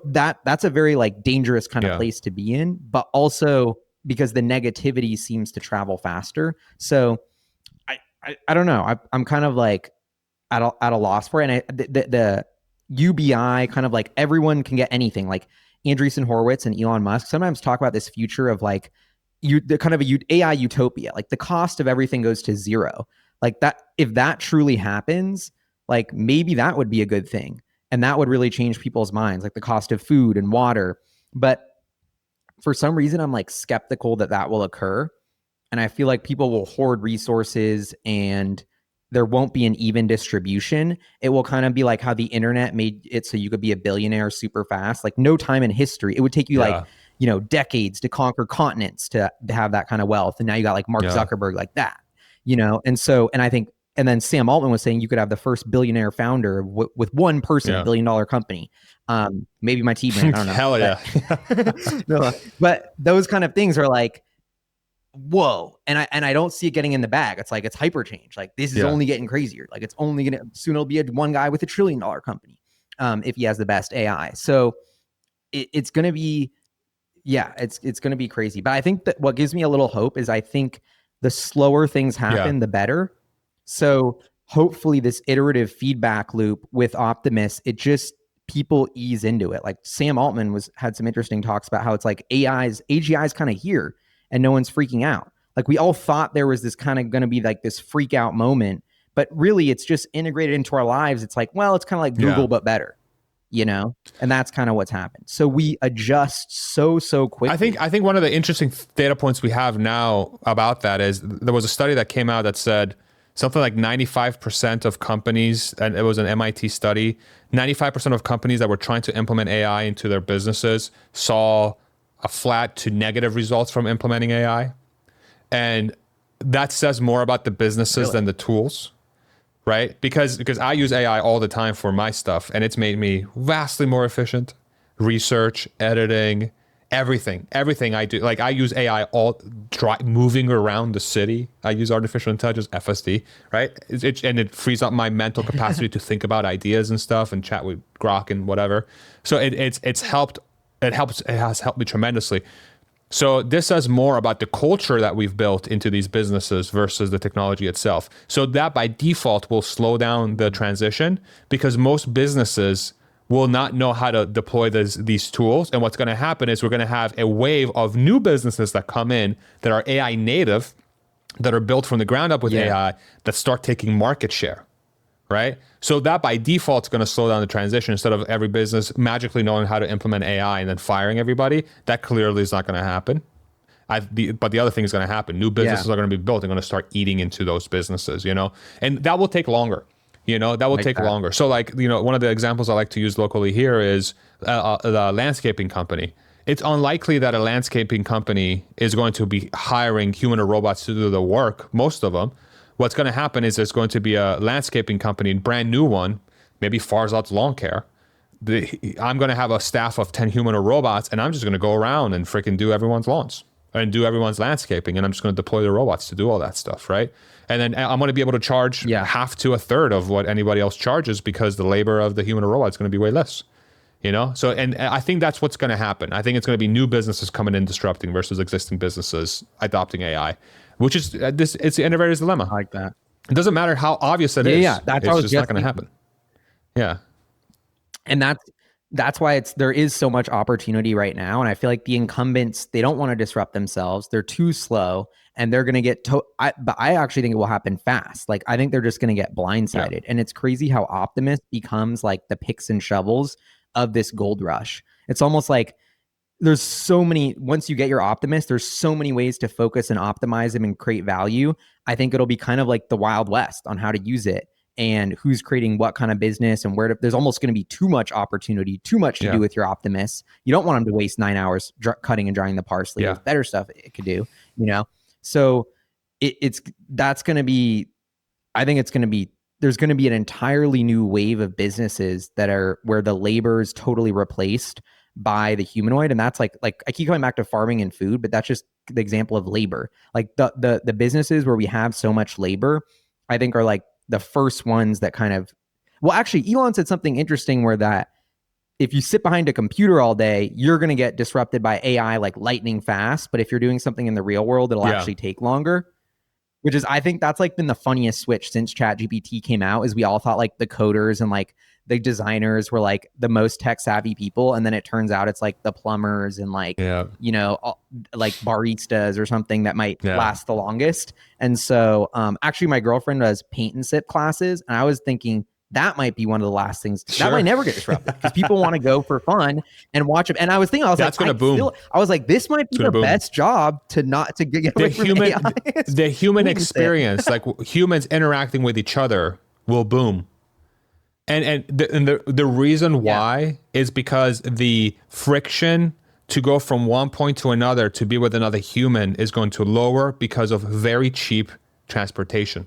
that's a very dangerous kind of place to be in, but also because the negativity seems to travel faster. So I don't know. I'm kind of at a loss for it. And the UBI kind of everyone can get anything. Andreessen Horowitz and Elon Musk sometimes talk about this future of the kind of AI utopia. The cost of everything goes to zero. That, if that truly happens, maybe that would be a good thing. And that would really change people's minds, the cost of food and water. But for some reason, I'm skeptical that will occur. And I feel like people will hoard resources and there won't be an even distribution. It will kind of be like how the internet made it so you could be a billionaire super fast. No time in history. It would take you decades to conquer continents to have that kind of wealth. And now you got Mark Zuckerberg like that, and I think, and then Sam Altman was saying you could have the first billionaire founder with one person, $1 billion company. Maybe my T-brain, I don't know. Hell yeah. No, but those kind of things are whoa. And I don't see it getting in the bag. It's it's hyper change. This is only getting crazier. It's only soon it'll be one guy with $1 trillion company. if he has the best AI. So it's going to be, yeah, it's going to be crazy. But I think that what gives me a little hope is I think the slower things happen, the better. So hopefully this iterative feedback loop with Optimus, it just people ease into it. Like Sam Altman had some interesting talks about how it's like AGI is kind of here and no one's freaking out. Like we all thought there was this kind of going to be like this freak out moment, but really it's just integrated into our lives. It's like, well, it's kind of like Google, but better, you know? And that's kind of what's happened. So we adjust so quickly. I think one of the interesting data points we have now about that is there was a study that came out that said something like 95% of companies, and it was an MIT study, 95% of companies that were trying to implement AI into their businesses saw a flat to negative results from implementing AI. And that says more about the businesses than the tools, right? Because I use AI all the time for my stuff, and it's made me vastly more efficient. Research, editing, everything I do. Like I use AI moving around the city. I use artificial intelligence, FSD, right? And it frees up my mental capacity to think about ideas and stuff and chat with Grok and whatever. So it has helped me tremendously. So this says more about the culture that we've built into these businesses versus the technology itself. So that by default will slow down the transition because most businesses will not know how to deploy these tools. And what's going to happen is we're going to have a wave of new businesses that come in that are AI native, that are built from the ground up with AI, that start taking market share, right? So that by default is going to slow down the transition instead of every business magically knowing how to implement AI and then firing everybody. That clearly is not going to happen. But the other thing is going to happen. New businesses are going to be built and going to start eating into those businesses, you know? And that will take longer. You know, that will take longer. So like, you know, one of the examples I like to use locally here is the landscaping company. It's unlikely that a landscaping company is going to be hiring human or robots to do the work, most of them. What's going to happen is there's going to be a landscaping company, brand new one, maybe Farzad's Lawn Care. I'm going to have a staff of 10 human or robots, and I'm just going to go around and freaking do everyone's lawns and do everyone's landscaping. And I'm just going to deploy the robots to do all that stuff, right? And then I'm going to be able to charge half to a third of what anybody else charges because the labor of the human or robot is going to be way less, you know? So, and I think that's what's going to happen. I think it's going to be new businesses coming in disrupting versus existing businesses adopting AI, which is it's the innovator's dilemma. I like that. It doesn't matter how obvious it is. Yeah, that's it's just not going to happen. Yeah. And that's why there is so much opportunity right now. And I feel like the incumbents, they don't want to disrupt themselves. They're too slow and they're going to get, but I actually think it will happen fast. Like, I think they're just going to get blindsided. Yeah. And it's crazy how Optimus becomes like the picks and shovels of this gold rush. It's almost like there's so many, once you get your Optimus, there's so many ways to focus and optimize them and create value. I think it'll be kind of like the Wild West on how to use it and who's creating what kind of business and where there's almost going to be too much opportunity, too much to do with your Optimus. You don't want them to waste 9 hours cutting and drying the parsley. There's better stuff it could do, you know? So that's going to be, I think it's going to be, there's going to be an entirely new wave of businesses that are where the labor is totally replaced by the humanoid. And that's like I keep coming back to farming and food, but that's just the example of labor. Like the businesses where we have so much labor, I think are like the first ones that kind of, well, actually Elon said something interesting where that if you sit behind a computer all day, you're going to get disrupted by AI like lightning fast. But if you're doing something in the real world, it'll actually take longer. Which is, I think that's like been the funniest switch since ChatGPT came out, is we all thought like the coders and like the designers were like the most tech savvy people. And then it turns out it's like the plumbers and like, you know, like baristas or something that might last the longest. And so actually my girlfriend does paint and sip classes. And I was thinking that might be one of the last things that might never get disrupted because people want to go for fun and watch it. And I was thinking, that's going to boom. I was like, this might be the best job to get away from AI. The human experience, like humans interacting with each other, will boom. And the reason why is because the friction to go from one point to another to be with another human is going to lower because of very cheap transportation.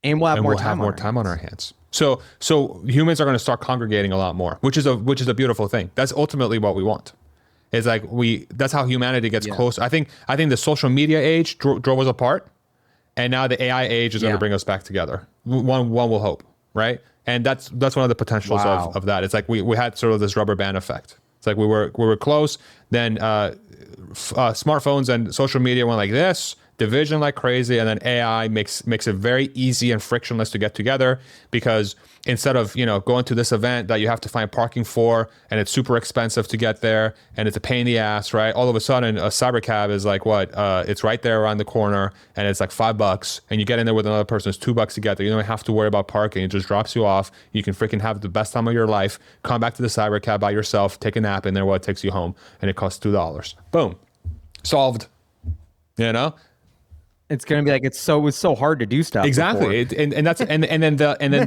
And we'll have more time on our hands. So humans are going to start congregating a lot more, which is a beautiful thing. That's ultimately what we want. It's like that's how humanity gets closer. I think the social media age drove us apart, and now the AI age is going to bring us back together. One will hope. right? And that's one of the potentials Wow. of that. It's like we had sort of this rubber band effect. It's like we were close, then smartphones and social media went like this, division like crazy, and then AI makes it very easy and frictionless to get together, because instead of going to this event that you have to find parking for and it's super expensive to get there and it's a pain in the ass, right? All of a sudden a cybercab is like it's right there around the corner and it's like $5 and you get in there with another person, it's $2 to get there. You don't have to worry about parking. It just drops you off. You can freaking have the best time of your life, come back to the cybercab by yourself, take a nap, and then it takes you home and it costs $2. Boom. Solved. It's gonna be like it was so hard to do stuff. Exactly. And that's and then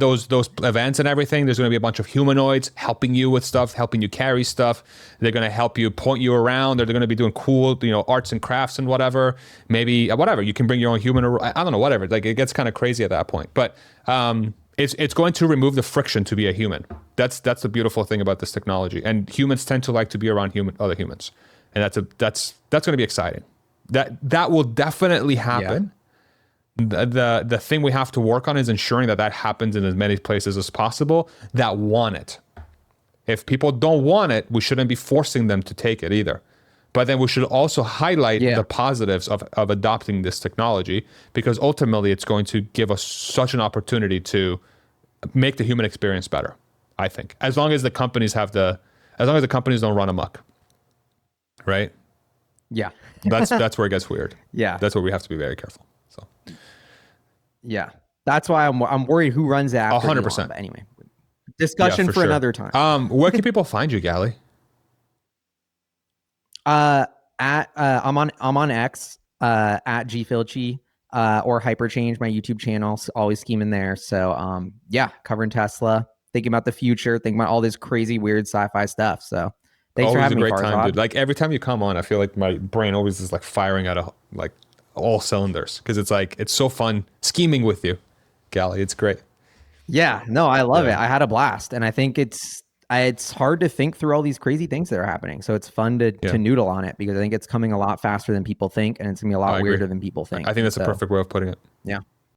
those events and everything, there's going to be a bunch of humanoids helping you with stuff, helping you carry stuff. They're going to help you, point you around. They're going to be doing cool arts and crafts and whatever. Maybe whatever, you can bring your own human, I don't know, whatever. Like, it gets kind of crazy at that point, but it's going to remove the friction to be a human. That's the beautiful thing about this technology, and humans tend to like to be around other humans, and that's going to be exciting. That will definitely happen. Yeah. The thing we have to work on is ensuring that happens in as many places as possible that want it. If people don't want it, we shouldn't be forcing them to take it either. But then we should also highlight the positives of adopting this technology, because ultimately it's going to give us such an opportunity to make the human experience better, I think. As long as the companies don't run amok. Right? Yeah. That's where it gets weird. Yeah. That's where we have to be very careful. So yeah. That's why I'm worried who runs after 100%. Elon. But anyway, discussion for another time. Where can people find you, Gali? I'm on X, at gfilchi, or Hyperchange, my YouTube channel, always scheming there. So covering Tesla, thinking about the future, thinking about all this crazy weird sci-fi stuff. So thanks for having me, Farzad. Time, dude. Like, every time you come on, I feel like my brain always is like firing out of like all cylinders, because it's so fun scheming with you, Gali. It's great. Yeah, no, I love it. I had a blast, and I think it's hard to think through all these crazy things that are happening. So it's fun to noodle on it, because I think it's coming a lot faster than people think, and it's gonna be a lot weirder than people think. I think that's a perfect way of putting it. Yeah.